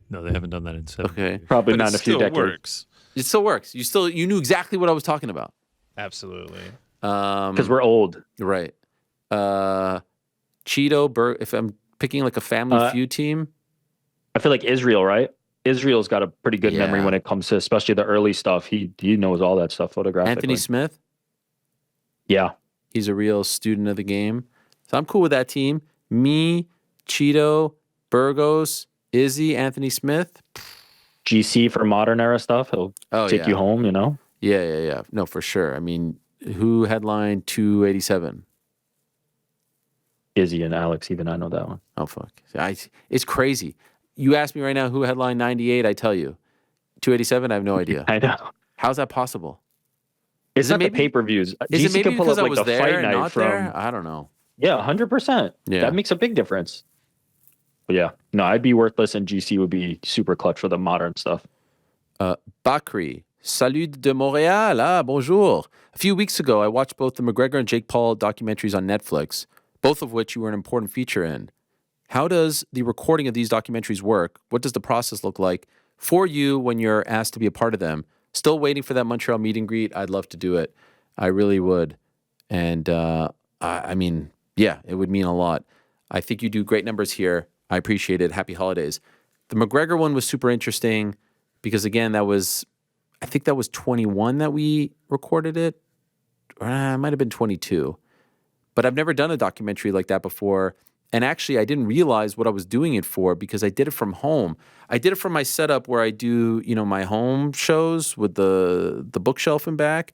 No, they haven't done that in 7 okay? years. Probably But not it in a few still decades. works. It still works. You knew exactly what I was talking about. Absolutely. Because we're old. Right. Cheeto, if I'm picking like a Family Feud team. I feel like Israel, right? Israel's got a pretty good memory Yeah. when it comes to especially the early stuff. He knows all that stuff photographically. Anthony Smith, Yeah. he's a real student of the game. So I'm cool with that team. Me, Cheeto, Burgos, Izzy, Anthony Smith. GC for modern era stuff. He'll take you home, you know? Yeah. No, for sure. I mean, who headlined 287? Izzy and Alex, even I know that one. Oh, fuck. It's crazy. You ask me right now who headlined 98, I tell you. 287, I have no idea. I know. How's that possible? It's Is it not maybe- the pay-per-views. Is it GC maybe can pull because up I like was the there fight and night not from there? I don't know. Yeah, 100%. Yeah. That makes a big difference. But yeah, no, I'd be worthless and GC would be super clutch for the modern stuff. Bakri, salut de Montréal. Ah, bonjour. A few weeks ago, I watched both the McGregor and Jake Paul documentaries on Netflix, both of which you were an important feature in. How does the recording of these documentaries work? What does the process look like for you when you're asked to be a part of them? Still waiting for that Montreal meet and greet. I'd love to do it. I really would. And I mean, yeah, it would mean a lot. I think you do great numbers here. I appreciate it. Happy holidays. The McGregor one was super interesting because, again, I think that was 21 that we recorded it. It might have been 22. But I've never done a documentary like that before. And actually, I didn't realize what I was doing it for because I did it from home. I did it from my setup where I do, my home shows with the bookshelf and back.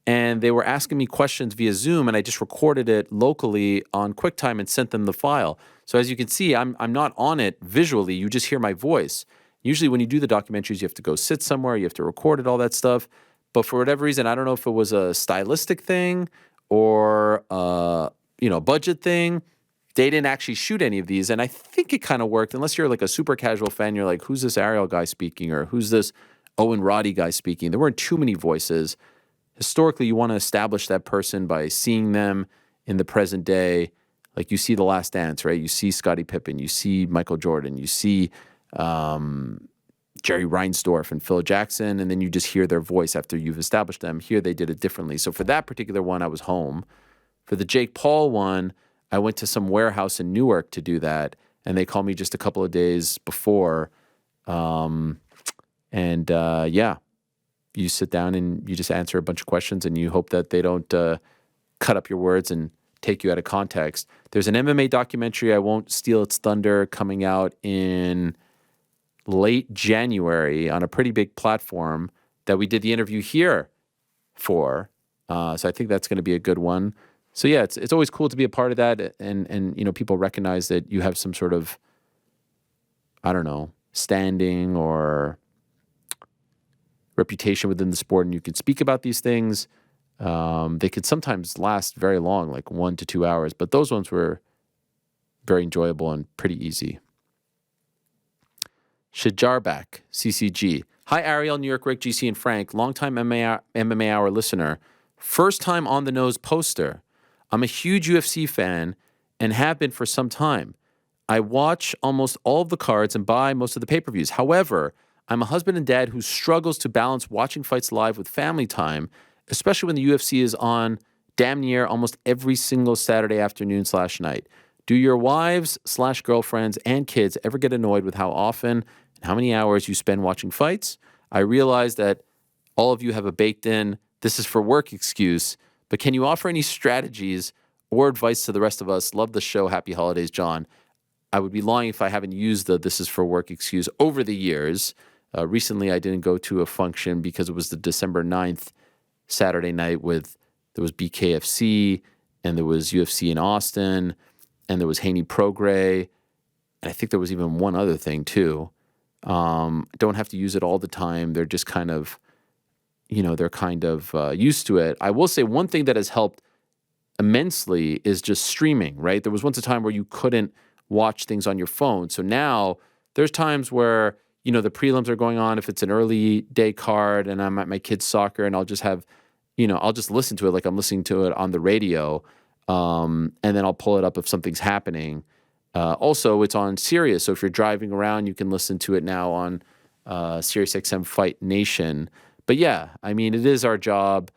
And they were asking me questions via Zoom, and I just recorded it locally on QuickTime and sent them the file. So as you can see, I'm not on it visually. You just hear my voice. Usually when you do the documentaries, you have to go sit somewhere, you have to record it, all that stuff. But for whatever reason, I don't know if it was a stylistic thing or budget thing. They didn't actually shoot any of these, and I think it kind of worked. Unless you're like a super casual fan, you're like, who's this Ariel guy speaking, or who's this Owen Roddy guy speaking? There weren't too many voices. Historically, you want to establish that person by seeing them in the present day. Like you see The Last Dance, right? You see Scottie Pippen, you see Michael Jordan, you see Jerry Reinsdorf and Phil Jackson, and then you just hear their voice after you've established them. Here, they did it differently. So for that particular one, I was home. For the Jake Paul one, I went to some warehouse in Newark to do that, and they called me just a couple of days before. You sit down and you just answer a bunch of questions, and you hope that they don't cut up your words and take you out of context. There's an MMA documentary, I won't steal its thunder, coming out in late January on a pretty big platform that we did the interview here for. So I think that's going to be a good one. So yeah, it's always cool to be a part of that, and people recognize that you have some sort of, I don't know, standing or reputation within the sport, and you can speak about these things. They could sometimes last very long, like 1 to 2 hours, but those ones were very enjoyable and pretty easy. Shajarbak, CCG. Hi, Ariel, New York, Rick, GC, and Frank. Longtime MMA Hour listener. First time on the nose poster. I'm a huge UFC fan and have been for some time. I watch almost all of the cards and buy most of the pay-per-views. However, I'm a husband and dad who struggles to balance watching fights live with family time, especially when the UFC is on damn near almost every single Saturday afternoon / night. Do your wives / girlfriends and kids ever get annoyed with how often and how many hours you spend watching fights? I realize that all of you have a baked-in, this is for work excuse, but can you offer any strategies or advice to the rest of us? Love the show. Happy holidays, John. I would be lying if I haven't used the this is for work excuse over the years. Recently, I didn't go to a function because it was the December 9th Saturday night there was BKFC, and there was UFC in Austin, and there was Haney Prograis, and I think there was even one other thing too. Don't have to use it all the time. They're just kind of, used to it. I will say one thing that has helped immensely is just streaming, right? There was once a time where you couldn't watch things on your phone. So now there's times where, the prelims are going on if it's an early day card and I'm at my kid's soccer, and I'll just have, I'll just listen to it like I'm listening to it on the radio. And then I'll pull it up if something's happening. Also, it's on Sirius. So if you're driving around, you can listen to it now on SiriusXM Fight Nation. But yeah, I mean, it is our job.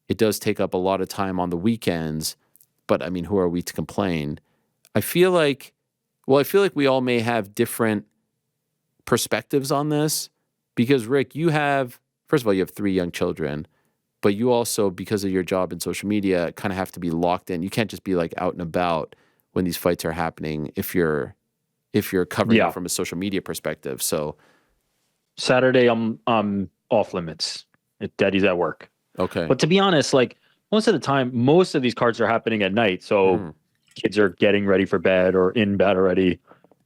It does take up a lot of time on the weekends. But I mean, who are we to complain? I feel like we all may have different perspectives on this, because Rick, first of all, you have 3 young children, but you also, because of your job in social media, kind of have to be locked in. You can't just be like out and about when these fights are happening if you're covering it from a social media perspective. So Saturday, I'm off limits. Daddy's at work. Okay. But to be honest, like most of the time, most of these cards are happening at night. So kids are getting ready for bed or in bed already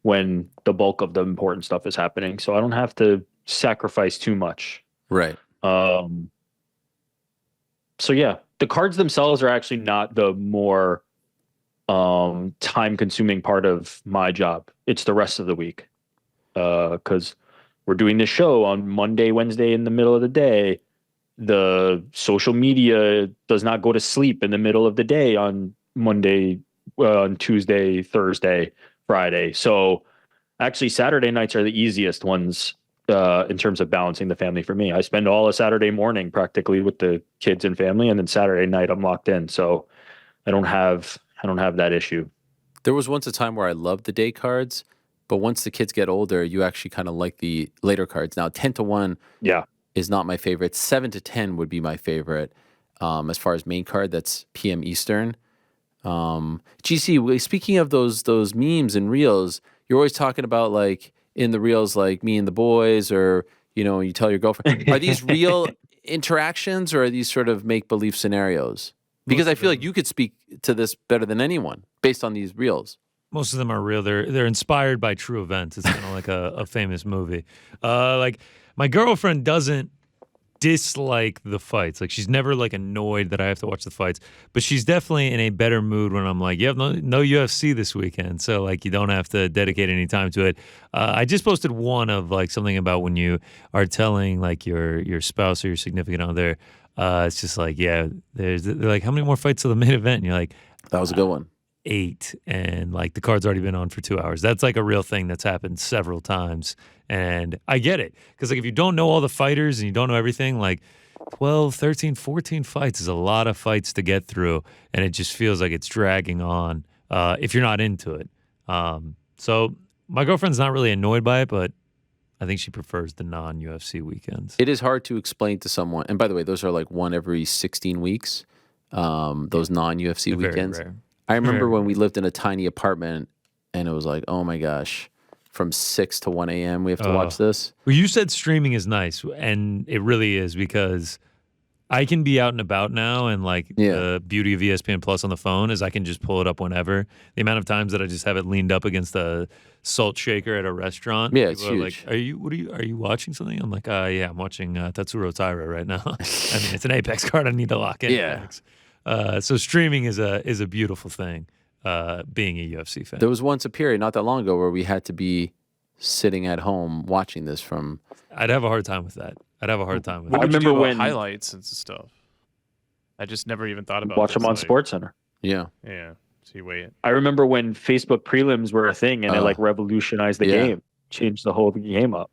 when the bulk of the important stuff is happening. So I don't have to sacrifice too much. Right. So yeah, the cards themselves are actually not the more time consuming part of my job. It's the rest of the week. Because we're doing this show on Monday, Wednesday in the middle of the day. The social media does not go to sleep in the middle of the day on Monday, on Tuesday, Thursday, Friday. So actually Saturday nights are the easiest ones in terms of balancing the family for me. I spend all a Saturday morning practically with the kids and family, and then Saturday night I'm locked in. So I don't have that issue. There was once a time where I loved the day cards, But once the kids get older, you actually kind of like the later cards. Now, 10-1 is not my favorite. 7-10 would be my favorite. As far as main card, that's PM Eastern. GC, speaking of those memes and reels, you're always talking about like in the reels, like me and the boys, or you tell your girlfriend. Are these real interactions, or are these sort of make believe scenarios? Because I feel like you could speak to this better than anyone based on these reels. Most of them are real. They're inspired by true events. It's kind of like a famous movie. Like my girlfriend doesn't dislike the fights. Like she's never like annoyed that I have to watch the fights, but she's definitely in a better mood when I'm like, you have no UFC this weekend, so like you don't have to dedicate any time to it. I just posted one of like something about when you are telling like your spouse or your significant other. It's just like, they're like, how many more fights to the main event? And you're like, that was a good one. 8, and like the card's already been on for 2 hours. That's like a real thing that's happened several times, and I get it, because like if you don't know all the fighters and you don't know everything, like 12, 13, 14 fights is a lot of fights to get through, and it just feels like it's dragging on if you're not into it. So my girlfriend's not really annoyed by it, but I think she prefers the non-UFC weekends. It is hard to explain to someone, and by the way, those are like one every 16 weeks, those non-UFC weekends. Very rare. I remember when we lived in a tiny apartment, and it was like, oh my gosh, from 6 to 1 a.m. we have to watch this. Well, you said streaming is nice, and it really is, because I can be out and about now, and like the beauty of ESPN Plus on the phone is I can just pull it up whenever. The amount of times that I just have it leaned up against a salt shaker at a restaurant. Yeah, it's People are huge. like, are you watching something? I'm like, I'm watching Tatsuro Taira right now. I mean, it's an Apex card. I need to lock in. Yeah. So streaming is a beautiful thing, being a UFC fan. There was once a period not that long ago where we had to be sitting at home watching this from. I'd have a hard time with that. I remember when highlights and stuff. I just never even thought about watch them on like, SportsCenter. Yeah. Yeah. So you wait. I remember when Facebook prelims were a thing, and it like revolutionized the game, changed the whole game up.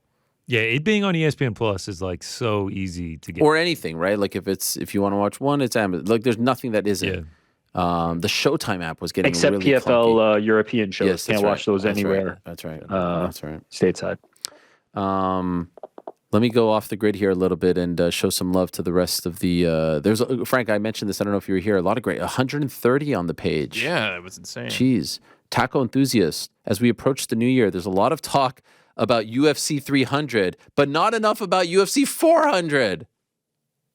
Yeah, it being on ESPN Plus is like so easy to get. Or anything, right? Like if you want to watch one, it's Amazon. Like there's nothing that isn't. Yeah. The Showtime app was getting except really PFL clunky. European shows. Yes, Can't watch those anywhere. That's right. Stateside. Let me go off the grid here a little bit and show some love to the rest of the. There's Frank. I mentioned this. I don't know if you were here. A lot of great. 130 on the page. Yeah, it was insane. Jeez, taco enthusiasts. As we approach the new year, there's a lot of talk about UFC 300, but not enough about UFC 400.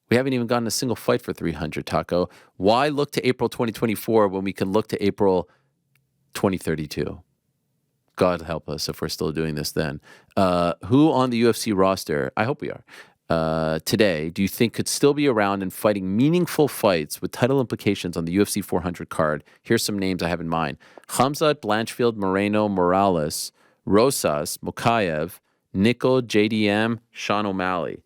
We haven't even gotten a single fight for 300, Taco. Why look to April 2024 when we can look to April 2032? God help us if we're still doing this then. Who on the UFC roster, I hope we are, today, do you think could still be around and fighting meaningful fights with title implications on the UFC 400 card? Here's some names I have in mind. Khamzat, Blanchfield, Moreno, Morales, Rosas, Mokaev, Nickel, JDM, Sean O'Malley.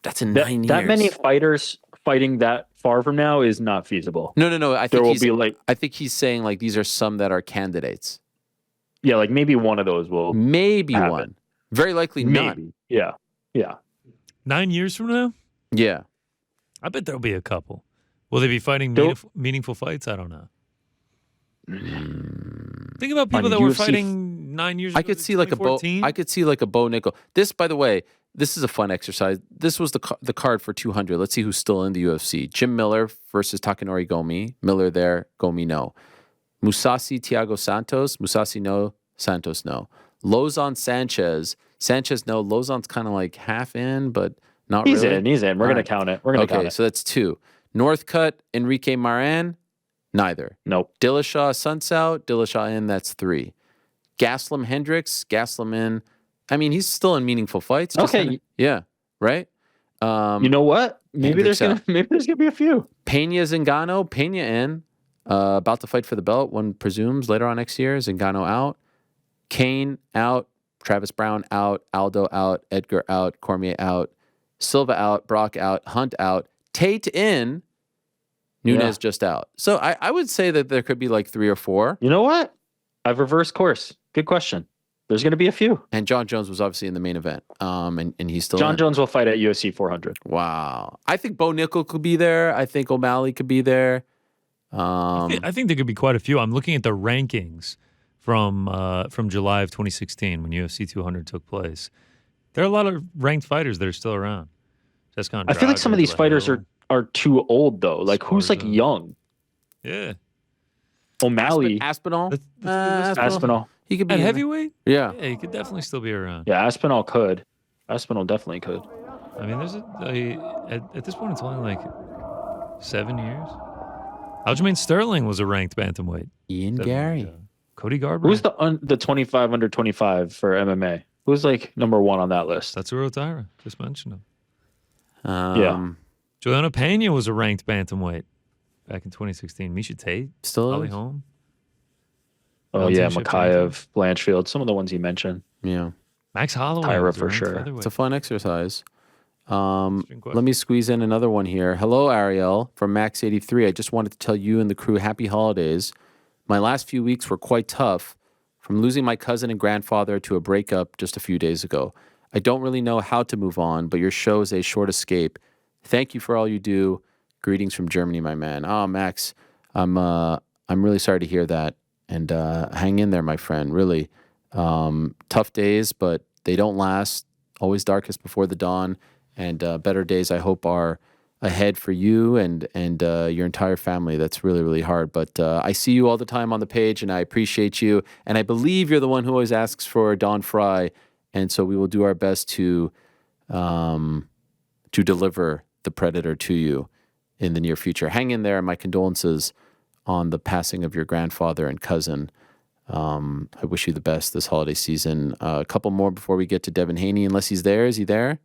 That's in 9 years. That many fighters fighting that far from now is not feasible. No. I think there will be like, I think he's saying like these are some that are candidates. Yeah, like maybe one of those will. Maybe happen. one. Very likely none. Yeah. 9 years from now, Yeah. I bet there'll be a couple. Will they be fighting meaningful fights? I don't know. Think about people that were fighting 9 years ago. I could see like a Bo Nickel. This, by the way, this is a fun exercise. This was the card for 200. Let's see who's still in the UFC. Jim Miller versus Takanori Gomi. Miller there, Gomi no. Musasi Thiago Santos. Musasi no, Santos no. Lozon Sanchez. Sanchez no. Lozon's kind of like half in, but not really. He's in. We're going to count it. We're going to count it. So that's 2. Northcutt, Enrique Maran. Neither. Nope. Dillashaw, Sunsao, Dillashaw in, that's 3. Gaslam Hendricks, Gaslam in. I mean, he's still in meaningful fights. Yeah, right? You know what? Maybe there's gonna be a few. Pena Zingano, Pena in. About to fight for the belt, one presumes, later on next year. Zingano out. Kane out. Travis Brown out. Aldo out. Edgar out. Cormier out. Silva out. Brock out. Hunt out. Tate in. Nunes just out. So I would say that there could be like 3 or 4. You know what? I've reversed course. Good question. There's going to be a few. And John Jones was obviously in the main event. And he's still John Jones will fight at UFC 400. Wow. I think Bo Nickel could be there. I think O'Malley could be there. I think there could be quite a few. I'm looking at the rankings from July of 2016 when UFC 200 took place. There are a lot of ranked fighters that are still around. I feel like some of these fighters are too old though. Like who's like young? Yeah. O'Malley, Aspinall. Aspinall. He could be At in heavyweight? Yeah. Yeah, he could definitely still be around. Yeah, Aspinall could. Aspinall definitely could. I mean, at this point, it's only like 7 years. Aljamain Sterling was a ranked bantamweight. Ian 7 years Gary. ago. Cody Garbrandt. Who's the 25 under 25 for MMA? Who's like number one on that list? Tatsuro Taira. Just mentioned him. Yeah. Juliana Pena was a ranked bantamweight back in 2016. Misha Tate. Still Holly is? Holm. Oh yeah, Valentin Makayev, Blanchfield, some of the ones you mentioned. Yeah. Max Holloway. Tyra was a for ranked sure. featherweight. It's a fun exercise. Interesting question. Let me squeeze in another one here. Hello, Ariel from Max83. I just wanted to tell you and the crew happy holidays. My last few weeks were quite tough, from losing my cousin and grandfather to a breakup just a few days ago. I don't really know how to move on, but your show is a short escape. Thank you for all you do. Greetings from Germany, my man. Oh, Max, I'm really sorry to hear that. And hang in there, my friend. Really, tough days, but they don't last. Always darkest before the dawn. And better days, I hope, are ahead for you and your entire family. That's really, really hard. But I see you all the time on the page, and I appreciate you. And I believe you're the one who always asks for Don Fry. And so we will do our best to deliver the Predator to you in the near future. Hang in there. My condolences on the passing of your grandfather and cousin. I wish you the best this holiday season. A couple more before we get to Devin Haney, unless he's there. Is he there?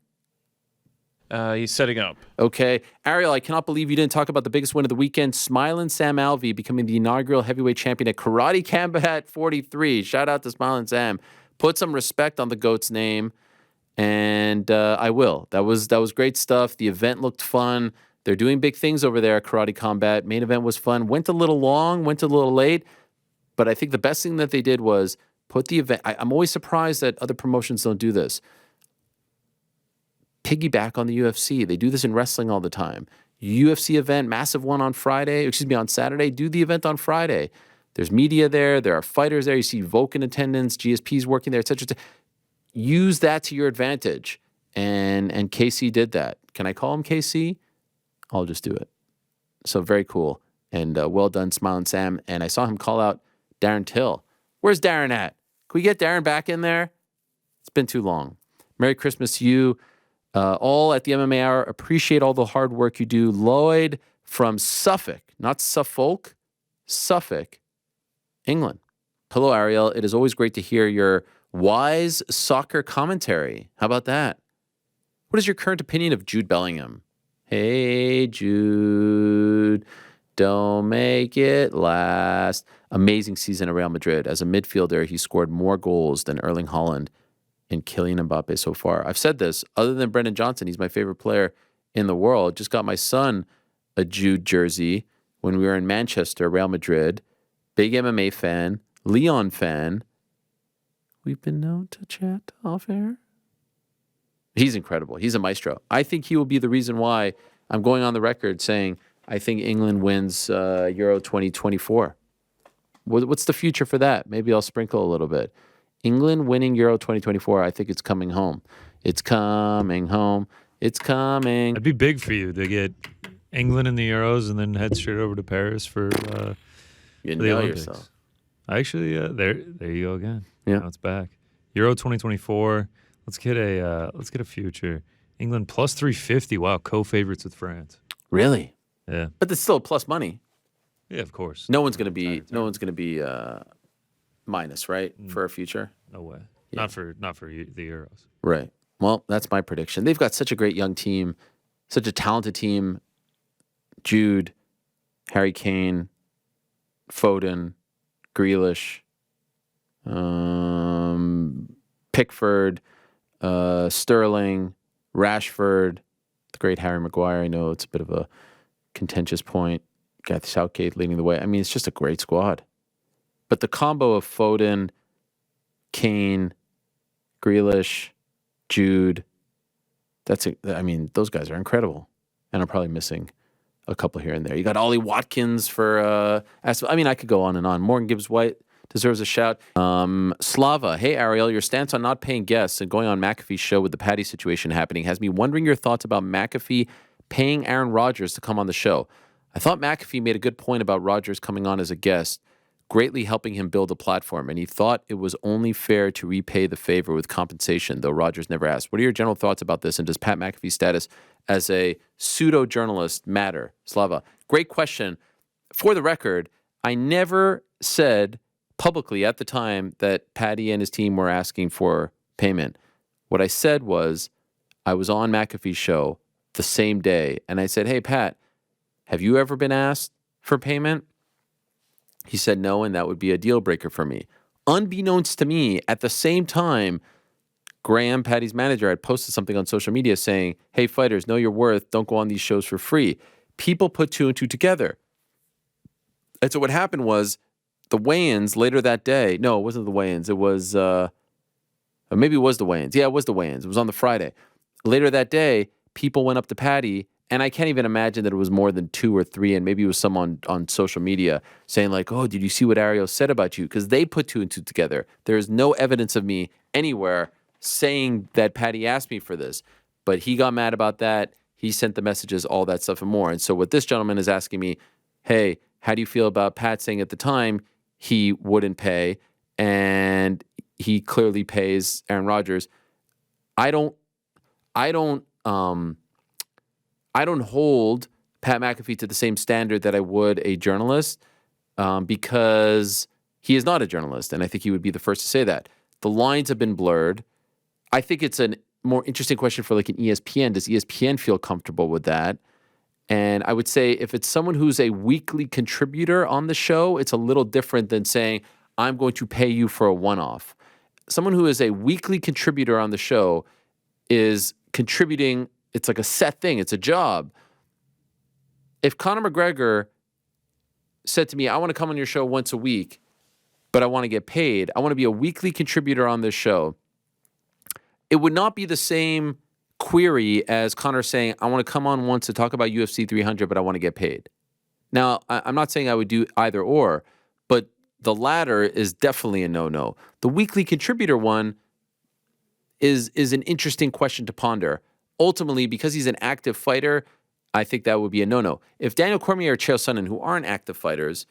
He's setting up. Okay. Ariel, I cannot believe you didn't talk about the biggest win of the weekend. Smilin Sam Alvey becoming the inaugural heavyweight champion at Karate Combat 43. Shout out to Smilin Sam. Put some respect on the GOAT's name, and I will. That was great stuff. The event looked fun. They're doing big things over there at Karate Combat. Main event was fun. Went a little long, went a little late, but I think the best thing that they did was put the event. I'm always surprised that other promotions don't do this. Piggyback on the UFC. They do this in wrestling all the time. UFC event, massive one on Saturday. Do the event on Friday. There's media there. There are fighters there. You see Volk in attendance, GSP's working there, et cetera, et cetera. Use that to your advantage. And KC did that. Can I call him KC? I'll just do it. So very cool. And well done, Smilin Sam. And I saw him call out Darren Till. Where's Darren at? Can we get Darren back in there? It's been too long. Merry Christmas to you. All at the MMA Hour. Appreciate all the hard work you do. Lloyd from Suffolk, not Suffolk, Suffolk, England. Hello, Ariel. It is always great to hear your wise soccer commentary. How about that? What is your current opinion of Jude Bellingham? Hey, Jude, don't make it last. Amazing season at Real Madrid. As a midfielder, he scored more goals than Erling Haaland and Kylian Mbappe so far. I've said this, other than Brendan Johnson, he's my favorite player in the world. Just got my son a Jude jersey when we were in Manchester, Real Madrid. Big MMA fan, Leon fan. We've been known to chat off air. He's incredible. He's a maestro. I think he will be the reason why I'm going on the record saying I think England wins Euro 2024. What's the future for that? Maybe I'll sprinkle a little bit. England winning Euro 2024, I think it's coming home. It's coming home. It's coming. That'd be big for you to get England in the Euros and then head straight over to Paris for You the know Olympics. yourself. Actually, there you go again. Yeah. Now it's back. Euro 2024. Let's get a future. England plus 350. Wow, co-favorites with France. Really? Yeah. But it's still plus money. Yeah, of course. No one's gonna be minus, right? For a future. No way. Yeah. Not for the Euros. Right. Well, that's my prediction. They've got such a great young team, such a talented team. Jude, Harry Kane, Foden, Grealish, Pickford, Sterling, Rashford, the great Harry Maguire. I know it's a bit of a contentious point. Gareth Southgate leading the way. I mean, it's just a great squad. But the combo of Foden, Kane, Grealish, Jude, those guys are incredible. And I'm probably missing a couple here and there. You got Ollie Watkins for I could go on and on. Morgan Gibbs White. deserves a shout. Slava, hey Ariel, your stance on not paying guests and going on McAfee's show with the Patty situation happening has me wondering your thoughts about McAfee paying Aaron Rodgers to come on the show. I thought McAfee made a good point about Rodgers coming on as a guest, greatly helping him build a platform, and he thought it was only fair to repay the favor with compensation, though Rodgers never asked. What are your general thoughts about this, and does Pat McAfee's status as a pseudo-journalist matter? Slava, great question. For the record, I never said publicly at the time that Patty and his team were asking for payment. What I said was, I was on McAfee's show the same day, and I said, hey, Pat, have you ever been asked for payment? He said no, and that would be a deal breaker for me. Unbeknownst to me, at the same time, Graham, Patty's manager, had posted something on social media saying, hey, fighters, know your worth. Don't go on these shows for free. People put two and two together. And so what happened was the weigh-ins later that day. No, it wasn't the weigh-ins. It was, or maybe it was the weigh-ins. Yeah, it was the weigh-ins. It was on the Friday. Later that day, people went up to Patty, and I can't even imagine that it was more than two or three, and maybe it was someone on social media saying like, oh, did you see what Ariel said about you? Because they put two and two together. There is no evidence of me anywhere saying that Patty asked me for this. But he got mad about that. He sent the messages, all that stuff and more. And so what this gentleman is asking me, hey, how do you feel about Pat saying at the time he wouldn't pay, and he clearly pays Aaron Rodgers? I don't hold Pat McAfee to the same standard that I would a journalist, because he is not a journalist, and I think he would be the first to say that. The lines have been blurred. I think it's a more interesting question for like an ESPN. Does ESPN feel comfortable with that? And I would say if it's someone who's a weekly contributor on the show, it's a little different than saying, I'm going to pay you for a one-off. Someone who is a weekly contributor on the show is contributing. It's like a set thing. It's a job. If Conor McGregor said to me, I want to come on your show once a week, but I want to get paid, I want to be a weekly contributor on this show, it would not be the same query as Conor saying, I want to come on once to talk about UFC 300, but I want to get paid. Now, I'm not saying I would do either or, but the latter is definitely a no-no. The weekly contributor one is an interesting question to ponder. Ultimately, because he's an active fighter, I think that would be a no-no. If Daniel Cormier or Chael Sonnen, who aren't active fighters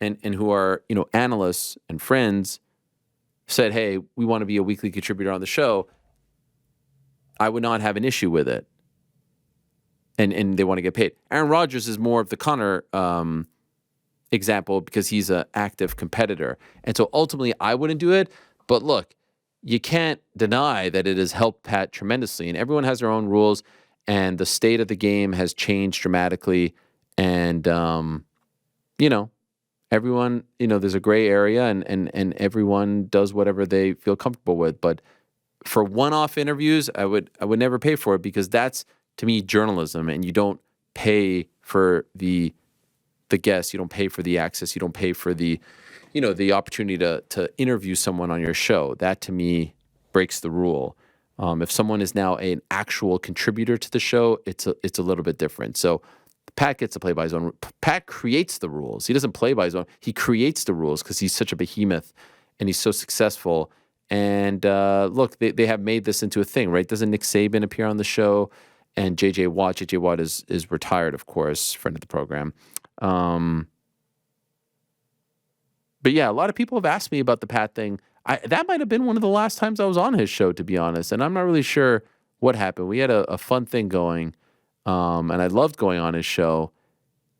and who are, analysts and friends, said, hey, we want to be a weekly contributor on the show, I would not have an issue with it. And they want to get paid. Aaron Rodgers is more of the Conor example because he's an active competitor. And so ultimately, I wouldn't do it. But look, you can't deny that it has helped Pat tremendously. And everyone has their own rules. And the state of the game has changed dramatically. And, everyone, there's a gray area and everyone does whatever they feel comfortable with. But for one-off interviews, I would never pay for it because that's, to me, journalism. And you don't pay for the guests. You don't pay for the access. You don't pay for the opportunity to interview someone on your show. That, to me, breaks the rule. If someone is now an actual contributor to the show, it's a little bit different. So Pat gets to play by his own. Pat creates the rules. He doesn't play by his own. He creates the rules because he's such a behemoth and he's so successful. And look, they have made this into a thing, right? Doesn't Nick Saban appear on the show? And J.J. Watt. J.J. Watt is retired, of course, friend of the program. But yeah, a lot of people have asked me about the Pat thing. That might have been one of the last times I was on his show, to be honest. And I'm not really sure what happened. We had a fun thing going, and I loved going on his show.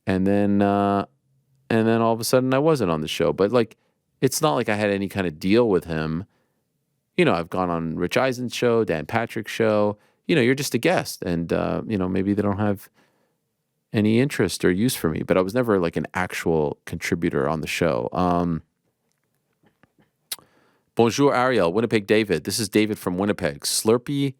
And then all of a sudden I wasn't on the show. But like, it's not like I had any kind of deal with him. I've gone on Rich Eisen's show, Dan Patrick's show. You're just a guest, and maybe they don't have any interest or use for me. But I was never like an actual contributor on the show. Bonjour, Ariel. Winnipeg, David. This is David from Winnipeg. Slurpee,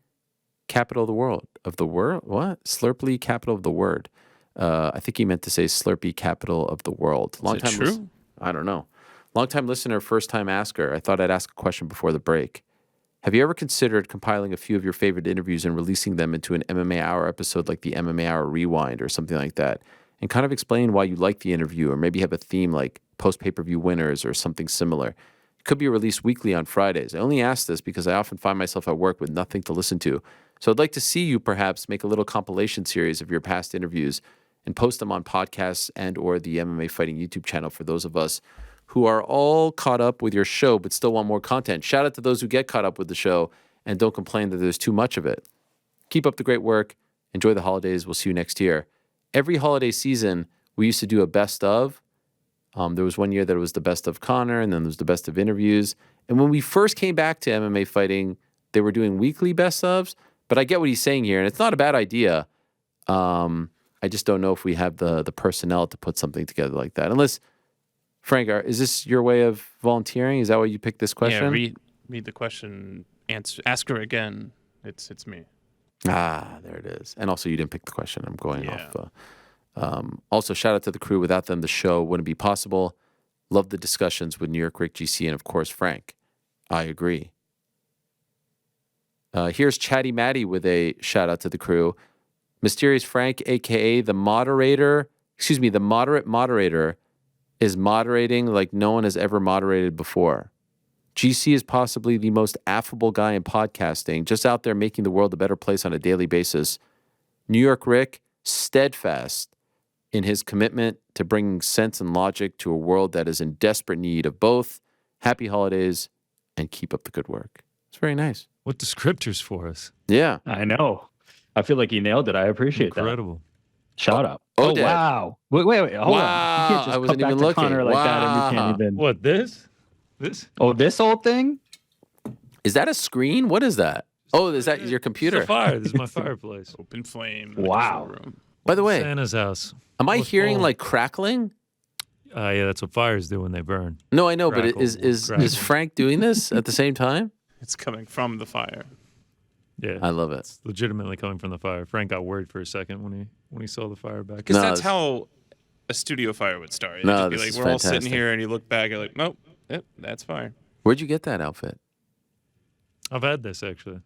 capital of the world. Of the word? What? Slurpee, capital of the word. I think he meant to say Slurpee, capital of the world. Is it true? I don't know. Long-time listener, first-time asker. I thought I'd ask a question before the break. Have you ever considered compiling a few of your favorite interviews and releasing them into an MMA Hour episode like the MMA Hour Rewind or something like that? And kind of explain why you like the interview, or maybe have a theme like post pay-per-view winners or something similar. It could be released weekly on Fridays. I only ask this because I often find myself at work with nothing to listen to. So I'd like to see you perhaps make a little compilation series of your past interviews and post them on podcasts and or the MMA Fighting YouTube channel for those of us who are all caught up with your show but still want more content. Shout out to those who get caught up with the show and don't complain that there's too much of it. Keep up the great work. Enjoy the holidays. We'll see you next year. Every holiday season, we used to do a best of. There was one year that it was the best of Connor, and then there was the best of interviews. And when we first came back to MMA fighting, they were doing weekly best ofs. But I get what he's saying here, and it's not a bad idea. I just don't know if we have the personnel to put something together like that. Unless, Frank, is this your way of volunteering? Is that why you picked this question? Yeah, read the question. Ask her again. It's me. Ah, there it is. And also, you didn't pick the question. I'm going off. Also, shout out to the crew. Without them, the show wouldn't be possible. Love the discussions with New York Rick, GC, and of course, Frank. I agree. Here's Chatty Matty with a shout out to the crew. Mysterious Frank, a.k.a. the moderate moderator, is moderating like no one has ever moderated before. GC is possibly the most affable guy in podcasting, just out there making the world a better place on a daily basis. New York Rick, steadfast in his commitment to bringing sense and logic to a world that is in desperate need of both. Happy holidays and keep up the good work. It's very nice. What descriptors for us? Yeah. I know. I feel like he nailed it. I appreciate that. Incredible. Shout out. Oded. Wow. Wait. Hold on. You Wow. can't just I come wasn't back even to looking. Connor like that and you Wow. can't even. What, this? This? Oh, this old thing? Is that a screen? What is that? Oh, is that your It's computer? a fire. This is my fireplace. Open flame. Wow. Room. By the way, Santa's house. am I What's hearing called? like crackling? Yeah, that's what fires do when they burn. No, I know, but Crackle, is crackle. Frank doing this at the same time? It's coming from the fire. Yeah, I love it. it's legitimately coming from the fire. Frank got worried for a second when he saw the fire back. Because No, that's it's- how a studio fire would start. It'd No, just be this like, is we're all fantastic. sitting here, and you look back, you're like, nope, yep, that's fire. Where'd you get that outfit? I've had this actually.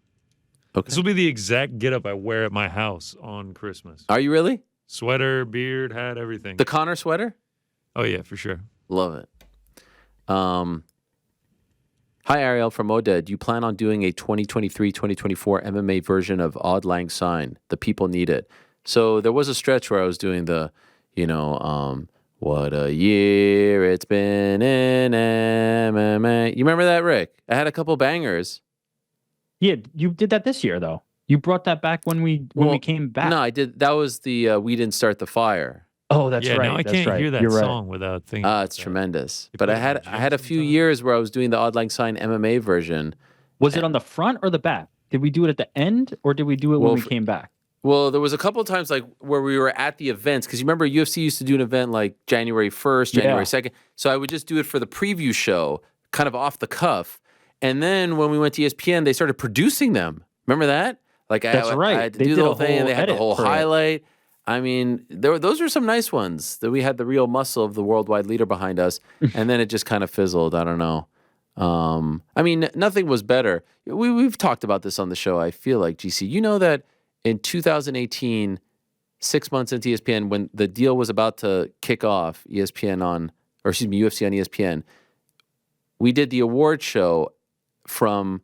Okay. This will be the exact getup I wear at my house on Christmas. Are you really? Sweater, beard, hat, everything. The Connor sweater? Oh yeah, for sure. Love it. Hi, Ariel from Oded. Do you plan on doing a 2023-2024 MMA version of Auld Lang Syne? The people need it. So there was a stretch where I was doing the, what a year it's been in MMA. You remember that, Rick? I had a couple bangers. Yeah, you did that this year though. You brought that back when we came back. No, I did. That was the We Didn't Start the Fire. Oh, that's yeah, right. now I that's can't right. hear that You're right. song without thinking. It's about that. tremendous. You But put I it had in the I had a gym few sometime? years where I was doing the Auld Lang Syne MMA version. Was it on the front or the back? Did we do it at the end or did we do it when we came back? Well, there was a couple of times like where we were at the events because you remember UFC used to do an event like January 1st, January 2nd. So I would just do it for the preview show, kind of off the cuff. And then when we went to ESPN, they started producing them. Remember that? Like That's I right. had to They do did the a whole thing, and whole they had the edit whole for it. highlight. I mean, those were some nice ones that we had the real muscle of the worldwide leader behind us, and then it just kind of fizzled. I don't know. I mean, nothing was better. We've talked about this on the show. I feel like GC, you know that in 2018, 6 months into ESPN, when the deal was about to kick off, UFC on ESPN, we did the award show from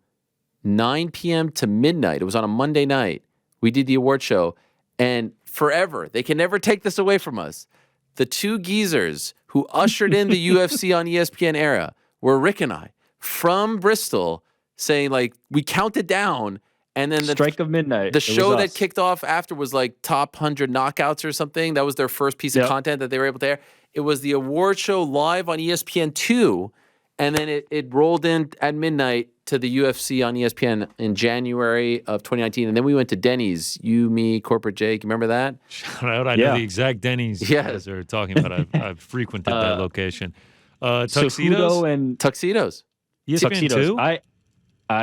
9 p.m. to midnight. It was on a Monday night. We did the award show, and forever, they can never take this away from us. The two geezers who ushered in the UFC on ESPN era were Rick and I from Bristol, saying like we counted down, and then the Strike of midnight. the It was show that us. kicked off after was like top 100 knockouts or something. That was their first piece of Yep. content that they were able to air. It was the award show live on ESPN2, and then it rolled in at midnight to the UFC on ESPN in January of 2019. And then we went to Denny's, you, me, Corporate Jake. You remember that? Shout out! I Yeah. know the exact Denny's you Yeah. guys are talking about. I've frequented that location. Cejudo Tuxedos. and Tuxedos. ESPN tuxedos. two. I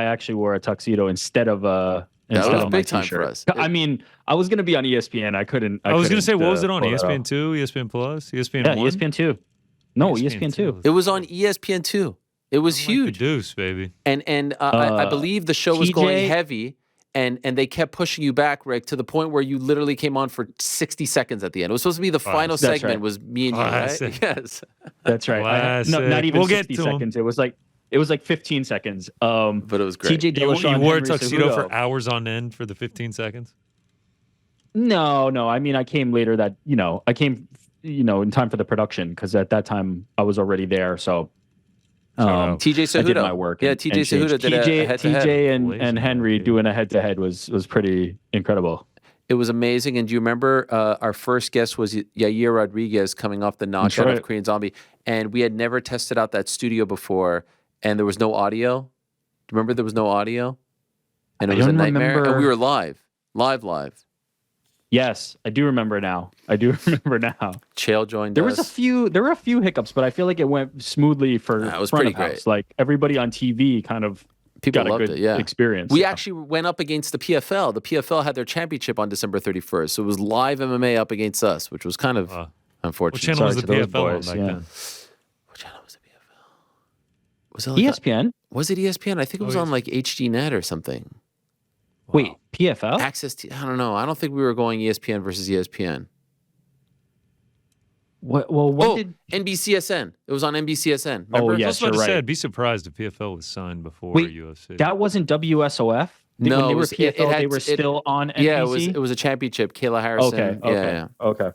actually wore a tuxedo instead of That instead was of my big time for t-shirt. us. I mean, I was gonna be on ESPN. I couldn't. I was gonna say, what was it couldn't, on? pull that ESPN off. two, ESPN Plus, ESPN Yeah, one. ESPN two. No, ESPN two. It was on ESPN2. It was Like the huge. Deuce, baby. And I believe the show was going TJ heavy. and they kept pushing you back, Rick, to the point where you literally came on for 60 seconds at the end. It was supposed to be the final That's segment right. was me and you, right? Classic. Yes. That's right. Classic. Not even We'll get 60 to 'em. seconds. It was like 15 seconds. But it was great. TJ You Dillashaw, wore a Henry tuxedo Cejudo. for hours on end for the 15 seconds? No. I mean, I came later I came, in time for the production because at that time I was already there. So TJ Cejudo. I did my work. Yeah, and TJ Cejudo changed. did a head-to-head. TJ Blazing and Henry dude. doing a head-to-head was pretty incredible. It was amazing. And do you remember our first guest was Yair Rodriguez coming off the knockout right. of Korean Zombie? And we had never tested out that studio before, and there was no audio. Do you remember there was no audio? And it I was a don't nightmare. remember. And we were live. Yes, I do remember now. Chael joined There us. were a few hiccups, but I feel like it went smoothly for It was front pretty of house. great. Like everybody on TV kind of People got a loved good it, yeah. experience. We Yeah. actually went up against the PFL. The PFL had their championship on December 31st. So it was live MMA up against us, which was kind of What unfortunate. channel was the to those PFL boys, on back yeah. then? What channel was the PFL? Was it like ESPN? was it ESPN? I think it was on like HDNet or something. Wait, PFL? Access to, I don't know. I don't think we were going ESPN versus ESPN. What? Well, when Oh, did? NBCSN. It was on NBCSN. Remember? Oh, I yes, was about you're to say, right. I'd be surprised if PFL was signed before Wait, UFC. That wasn't WSOF. No, when they it were was- PFL, it had- they were it- still on NBC. Yeah, it was a championship. Kayla Harrison. Okay. Yeah. Okay.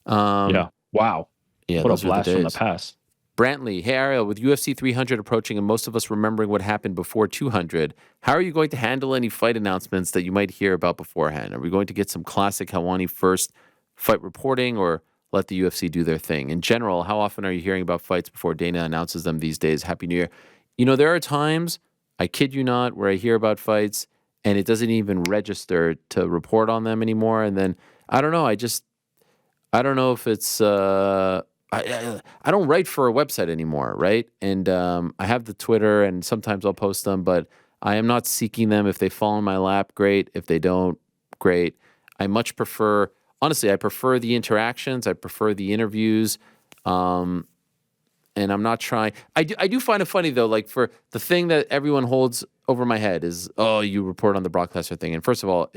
Yeah. Wow. Yeah, What those a were blast from the days. past. Brantley, hey Ariel, with UFC 300 approaching and most of us remembering what happened before 200, how are you going to handle any fight announcements that you might hear about beforehand? Are we going to get some classic Helwani first fight reporting or let the UFC do their thing? In general, how often are you hearing about fights before Dana announces them these days? Happy New Year. There are times, I kid you not, where I hear about fights and it doesn't even register to report on them anymore. And then, I don't know, I don't know if it's... I don't write for a website anymore, right? And I have the Twitter, and sometimes I'll post them, but I am not seeking them. If they fall in my lap, great. If they don't, great. I much prefer, honestly, I prefer the interactions. I prefer the interviews. And I'm not trying. I do find it funny, though, like for the thing that everyone holds over my head is, oh, you report on the Brock Lesnar thing. And first of all,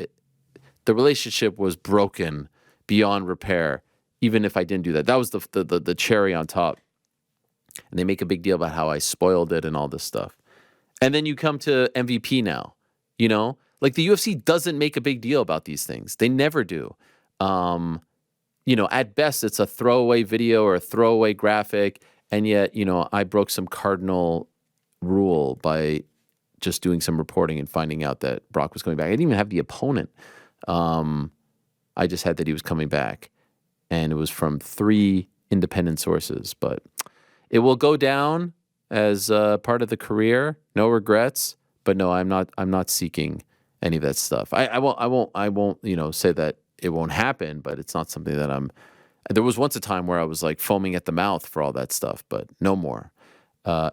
the relationship was broken beyond repair. Even if I didn't do that, that was the cherry on top. And they make a big deal about how I spoiled it and all this stuff. And then you come to MVP now, like the UFC doesn't make a big deal about these things. They never do. At best it's a throwaway video or a throwaway graphic. And yet, I broke some cardinal rule by just doing some reporting and finding out that Brock was coming back. I didn't even have the opponent. I just had that he was coming back. And it was from 3 independent sources, but it will go down as part of the career. No regrets, but no, I'm not seeking any of that stuff. I won't, say that it won't happen, but it's not something that I'm. There was once a time where I was like foaming at the mouth for all that stuff, but no more.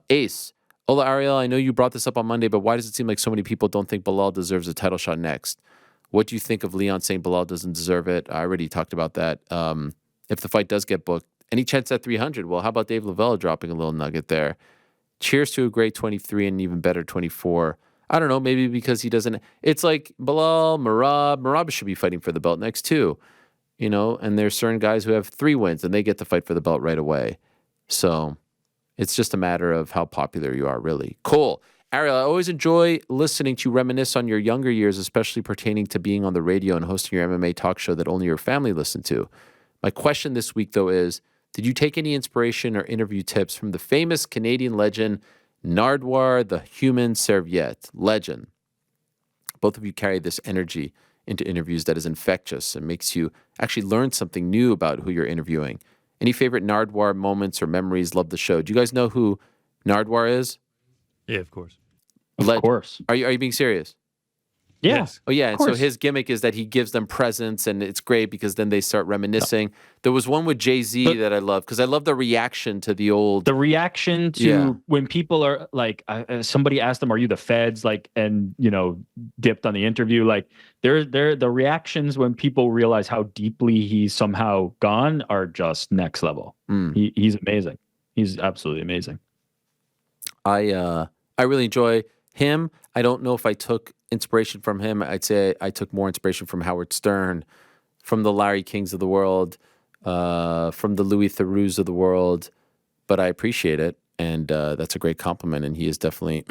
Ace, hola Ariel, I know you brought this up on Monday, but why does it seem like so many people don't think Belal deserves a title shot next? What do you think of Leon saying Belal doesn't deserve it? I already talked about that. If the fight does get booked, any chance at 300? Well, how about Dave Lavella dropping a little nugget there? Cheers to a great 23 and even better 24. I don't know, maybe because he doesn't. It's like Belal, Merab should be fighting for the belt next too, and there's certain guys who have 3 wins and they get to fight for the belt right away. So it's just a matter of how popular you are, really. Cool. Ariel, I always enjoy listening to you reminisce on your younger years, especially pertaining to being on the radio and hosting your MMA talk show that only your family listened to. My question this week, though, is, did you take any inspiration or interview tips from the famous Canadian legend, Nardwuar the Human Serviette? Legend. Both of you carry this energy into interviews that is infectious and makes you actually learn something new about who you're interviewing. Any favorite Nardwuar moments or memories? Love the show. Do you guys know who Nardwuar is? Yeah, of course. Of course. Are you being serious? Yeah. Yes. Oh, yeah. And so course. his gimmick is that he gives them presents, and it's great because then they start reminiscing. There was one with Jay-Z that I love because I love the reaction to the old. The reaction to Yeah. when people are like, somebody asked them, "Are you the feds?" Like, and dipped on the interview. Like, the reactions when people realize how deeply he's somehow gone are just next level. He's amazing. He's absolutely amazing. I really enjoy him. I don't know if I took inspiration from him. I'd say I took more inspiration from Howard Stern, from the Larry Kings of the world, from the Louis Theroux's of the world. But I appreciate it, and that's a great compliment. And he is definitely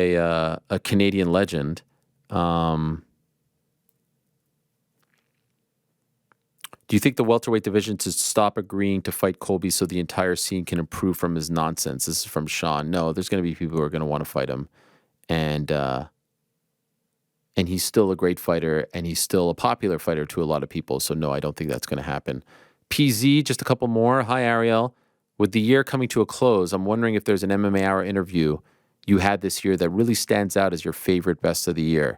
a Canadian legend. Do you think the welterweight division should stop agreeing to fight Colby so the entire scene can improve from his nonsense? This is from Sean. No, there's going to be people who are going to want to fight him, and he's still a great fighter, and he's still a popular fighter to a lot of people. So no, I don't think that's going to happen. PZ, just a couple more. Hi, Ariel. With the year coming to a close, I'm wondering if there's an MMA Hour interview you had this year that really stands out as your favorite best of the year.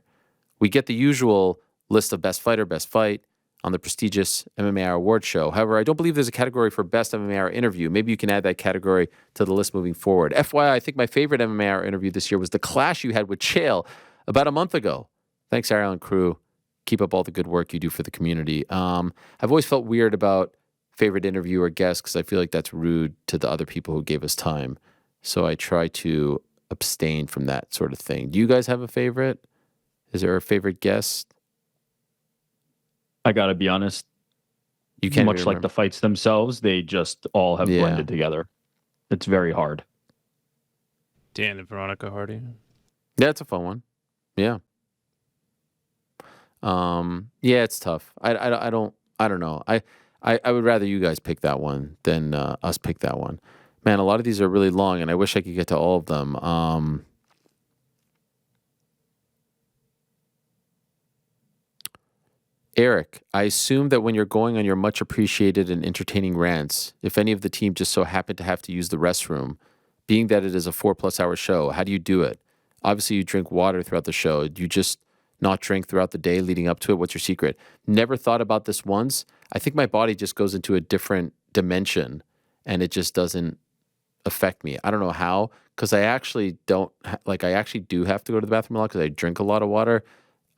We get the usual list of best fighter, best fight on the prestigious MMA Hour award show. However, I don't believe there's a category for best MMA Hour interview. Maybe you can add that category to the list moving forward. FYI, I think my favorite MMA Hour interview this year was the clash you had with Chael about a month ago. Thanks, Ariel and crew. Keep up all the good work you do for the community. I've always felt weird about favorite interview or guest because I feel like that's rude to the other people who gave us time. So I try to abstain from that sort of thing. Do you guys have a favorite? Is there a favorite guest? I gotta be honest. You can't much like the fights themselves, they just all have blended together. It's very hard. Dan and Veronica Hardy. Yeah, it's a fun one. Yeah. Yeah, it's tough. I don't know. I would rather you guys pick that one than us pick that one. Man, a lot of these are really long, and I wish I could get to all of them. Eric, I assume that when you're going on your much appreciated and entertaining rants, if any of the team just so happen to have to use the restroom, being that it is a 4+ hour show, how do you do it? Obviously, you drink water throughout the show. Do you just not drink throughout the day leading up to it? What's your secret? Never thought about this once. I think my body just goes into a different dimension and it just doesn't affect me. I don't know how, because I actually do have to go to the bathroom a lot because I drink a lot of water.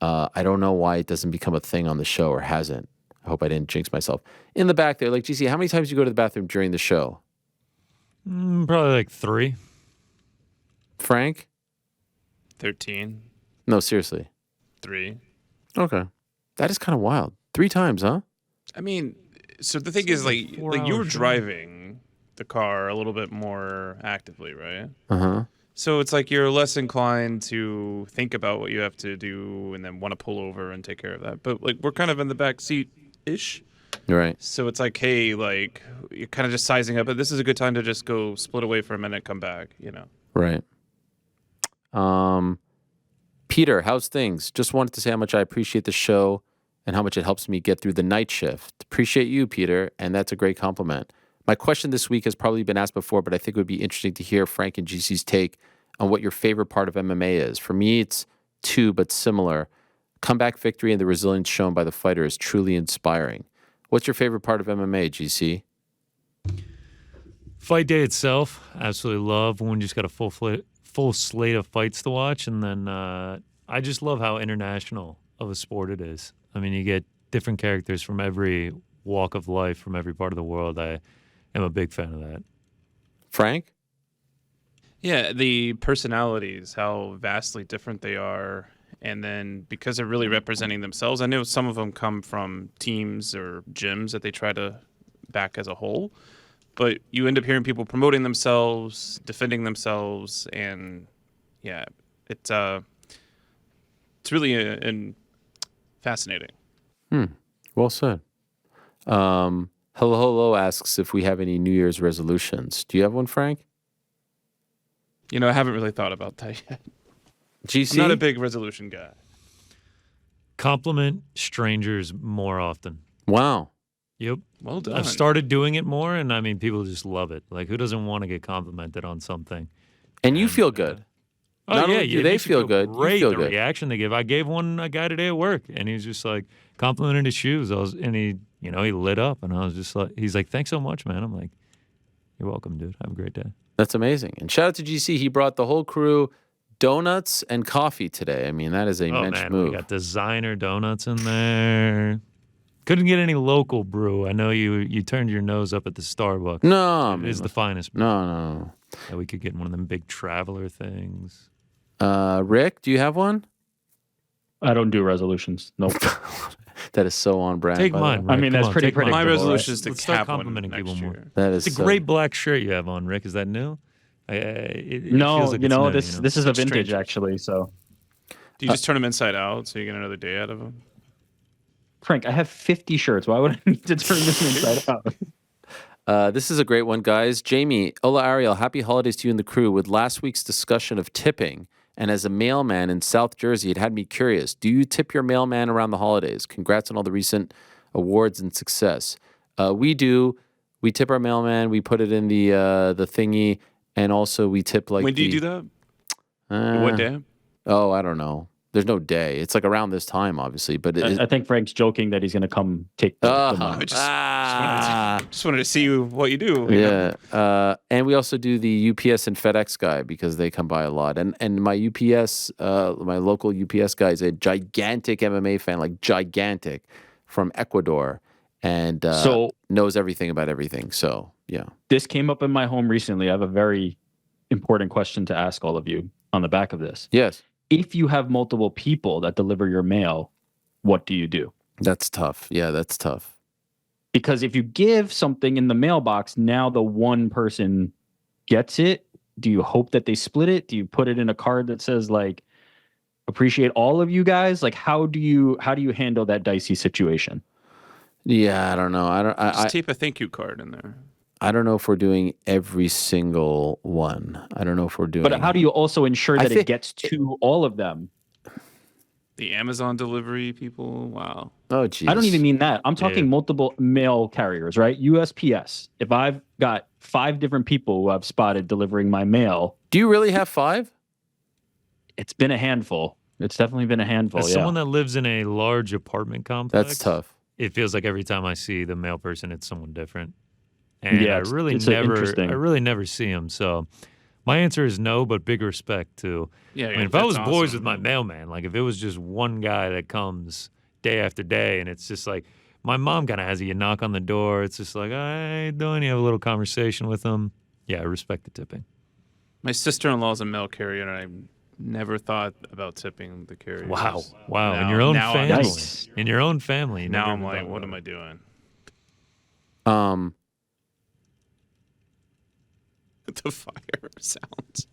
I don't know why it doesn't become a thing on the show or hasn't. I hope I didn't jinx myself. In the back there, like, GC, how many times do you go to the bathroom during the show? Probably like 3. Frank? 13. No, seriously. 3. Okay. That is kind of wild. 3 times, huh? I mean, so the thing is, like you were driving the car a little bit more actively, right? Uh-huh. So it's like you're less inclined to think about what you have to do and then want to pull over and take care of that. But like we're kind of in the back seat-ish. Right. So it's like, hey, like you're kind of just sizing up, but this is a good time to just go split away for a minute, come back, you know. Right. Peter, how's things? Just wanted to say how much I appreciate the show and how much it helps me get through the night shift. Appreciate you, Peter, and that's a great compliment. My question this week has probably been asked before, but I think it would be interesting to hear Frank and GC's take on what your favorite part of MMA is. For me, it's 2, but similar. Comeback victory and the resilience shown by the fighter is truly inspiring. What's your favorite part of MMA, GC? Fight day itself, absolutely love when you just got a full slate of fights to watch. And then I just love how international of a sport it is. I mean, you get different characters from every walk of life, from every part of the world. I am a big fan of that. Frank? Yeah, the personalities, how vastly different they are. And then because they're really representing themselves, I know some of them come from teams or gyms that they try to back as a whole. But you end up hearing people promoting themselves, defending themselves, and yeah, it's really fascinating. Well said. Hello asks if we have any New Year's resolutions. Do you have one, Frank? You know, I haven't really thought about that yet. GC? I'm not a big resolution guy. Compliment strangers more often. Wow. Yep. Well done. I've started doing it more, and I mean, people just love it. Like, who doesn't want to get complimented on something? And you feel good. Oh, Not yeah. only do they feel good, you Great, feel the good. reaction they give. I gave a guy today at work, and he was just like complimenting his shoes. He lit up, and I was just like, he's like, thanks so much, man. I'm like, you're welcome, dude. Have a great day. That's amazing. And shout out to GC. He brought the whole crew donuts and coffee today. I mean, that is a mensch move. We got designer donuts in there. Couldn't get any local brew. I know you turned your nose up at the Starbucks. No, It is the finest brew. No. that we could get one of them big traveler things. Rick, do you have one? I don't do resolutions. Nope. That is so on brand. Take by the mine, way. Rick. I mean, Come that's on, pretty take mine. predictable. My resolution right? is to Let's start have one complimenting next people more. year. That is It's a so- great black shirt you have on, Rick. Is that new? It No, feels like you it's know new, this. This is a vintage Strangers. actually. So, Do you just turn them inside out so you get another day out of them? Frank, I have 50 shirts. Why would I need to turn this inside out? This is a great one, guys. Jamie, Ola Ariel, happy holidays to you and the crew. With last week's discussion of tipping, and as a mailman in South Jersey, it had me curious. Do you tip your mailman around the holidays? Congrats on all the recent awards and success. We do. We tip our mailman. We put it in the thingy, and also we tip like. When do you do that? What day? Oh, I don't know. There's no day. It's like around this time, obviously. But I think Frank's joking that he's going to come take the money. Just wanted to see what you do. Yeah. And we also do the UPS and FedEx guy because they come by a lot. And my UPS, my local UPS guy is a gigantic MMA fan, like gigantic, from Ecuador, and So- knows everything about everything. So, yeah. This came up in my home recently. I have a very important question to ask all of you on the back of this. Yes. If you have multiple people that deliver your mail, what do you do? That's tough. Yeah, that's tough. Because if you give something in the mailbox, now the one person gets it. Do you hope that they split it? Do you put it in a card that says like appreciate all of you guys? Like how do you handle that dicey situation? Yeah, I don't know. Just tape a thank you card in there. I don't know if we're doing every single one. I don't know if we're doing. But how do you also ensure I that think- it gets to all of them? The Amazon delivery people. Wow. Oh, geez. I don't even mean that. I'm talking Yeah. multiple mail carriers, right? USPS. If I've got 5 different people who I've spotted delivering my mail, Do you really have 5? it's been a handful. It's definitely been a handful. As Yeah. someone that lives in a large apartment complex, That's tough. It feels like every time I see the mail person, it's someone different. And Yeah, I it's really interesting. never see them. So my answer is no, but big respect to. Yeah. I mean, if I was that's boys awesome. with my mailman, like if it was just one guy that comes day after day, and it's just like my mom kind of has you knock on the door. It's just like, "Hey, doing?" You have a little conversation with them. Yeah, I respect the tipping. My sister-in-law's a mail carrier, and I never thought about tipping the carriers. Wow. Now- in your own now I'm- family. Nice. In your own family. you Now never I'm even like, thought what about am it. I doing? The fire sounds.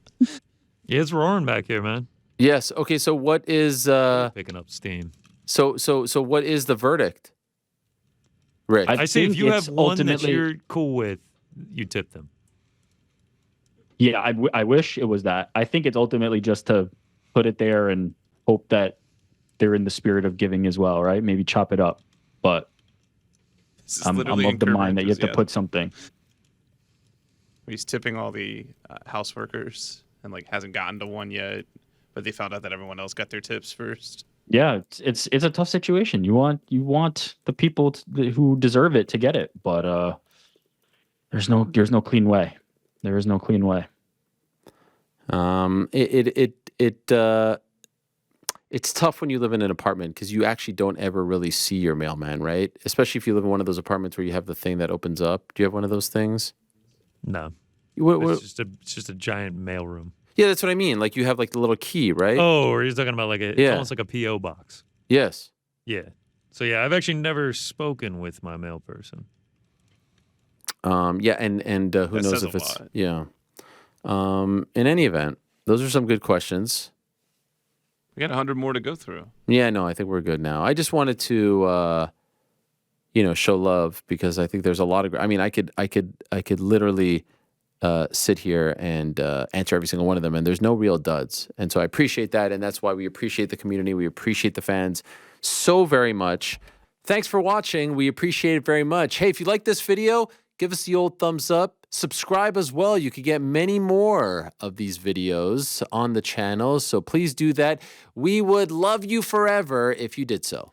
Yeah, it's roaring back here, man. Yes. Okay. So what is Picking up steam. so what is the verdict, Rick? I I say if think you it's have one that ultimately- you're cool with, you tip them. Yeah, I wish it was that. I think it's ultimately just to put it there and hope that they're in the spirit of giving as well, right? Maybe chop it up. But This is I'm literally of the incurable mind that you have to enthusiasm. put something. He's tipping all the house workers and like hasn't gotten to one yet, but they found out that everyone else got their tips first. Yeah, it's a tough situation. You want the people who deserve it to get it, but there's no clean way. There is no clean way. It's tough when you live in an apartment because you actually don't ever really see your mailman, right? Especially if you live in one of those apartments where you have the thing that opens up. Do you have one of those things? No. What- It's just a giant mailroom. yeah, that's what I mean. Like you have like the little key, right? Oh, or you're talking about like it's Yeah. almost like a PO box. Yes. Yeah. So yeah, I've actually never spoken with my mail person. Yeah, and who That knows says if a it's lot. yeah. In any event, those are some good questions. We got 100 more to go through. Yeah, no, I think we're good now. I just wanted to, show love because I think there's a lot of. I mean, I could literally sit here and answer every single one of them, and there's no real duds. And so I appreciate that, and that's why we appreciate the community. We appreciate the fans so very much. Thanks for watching. We appreciate it very much. Hey, if you like this video, give us the old thumbs up. Subscribe as well. You could get many more of these videos on the channel. So please do that. We would love you forever if you did so.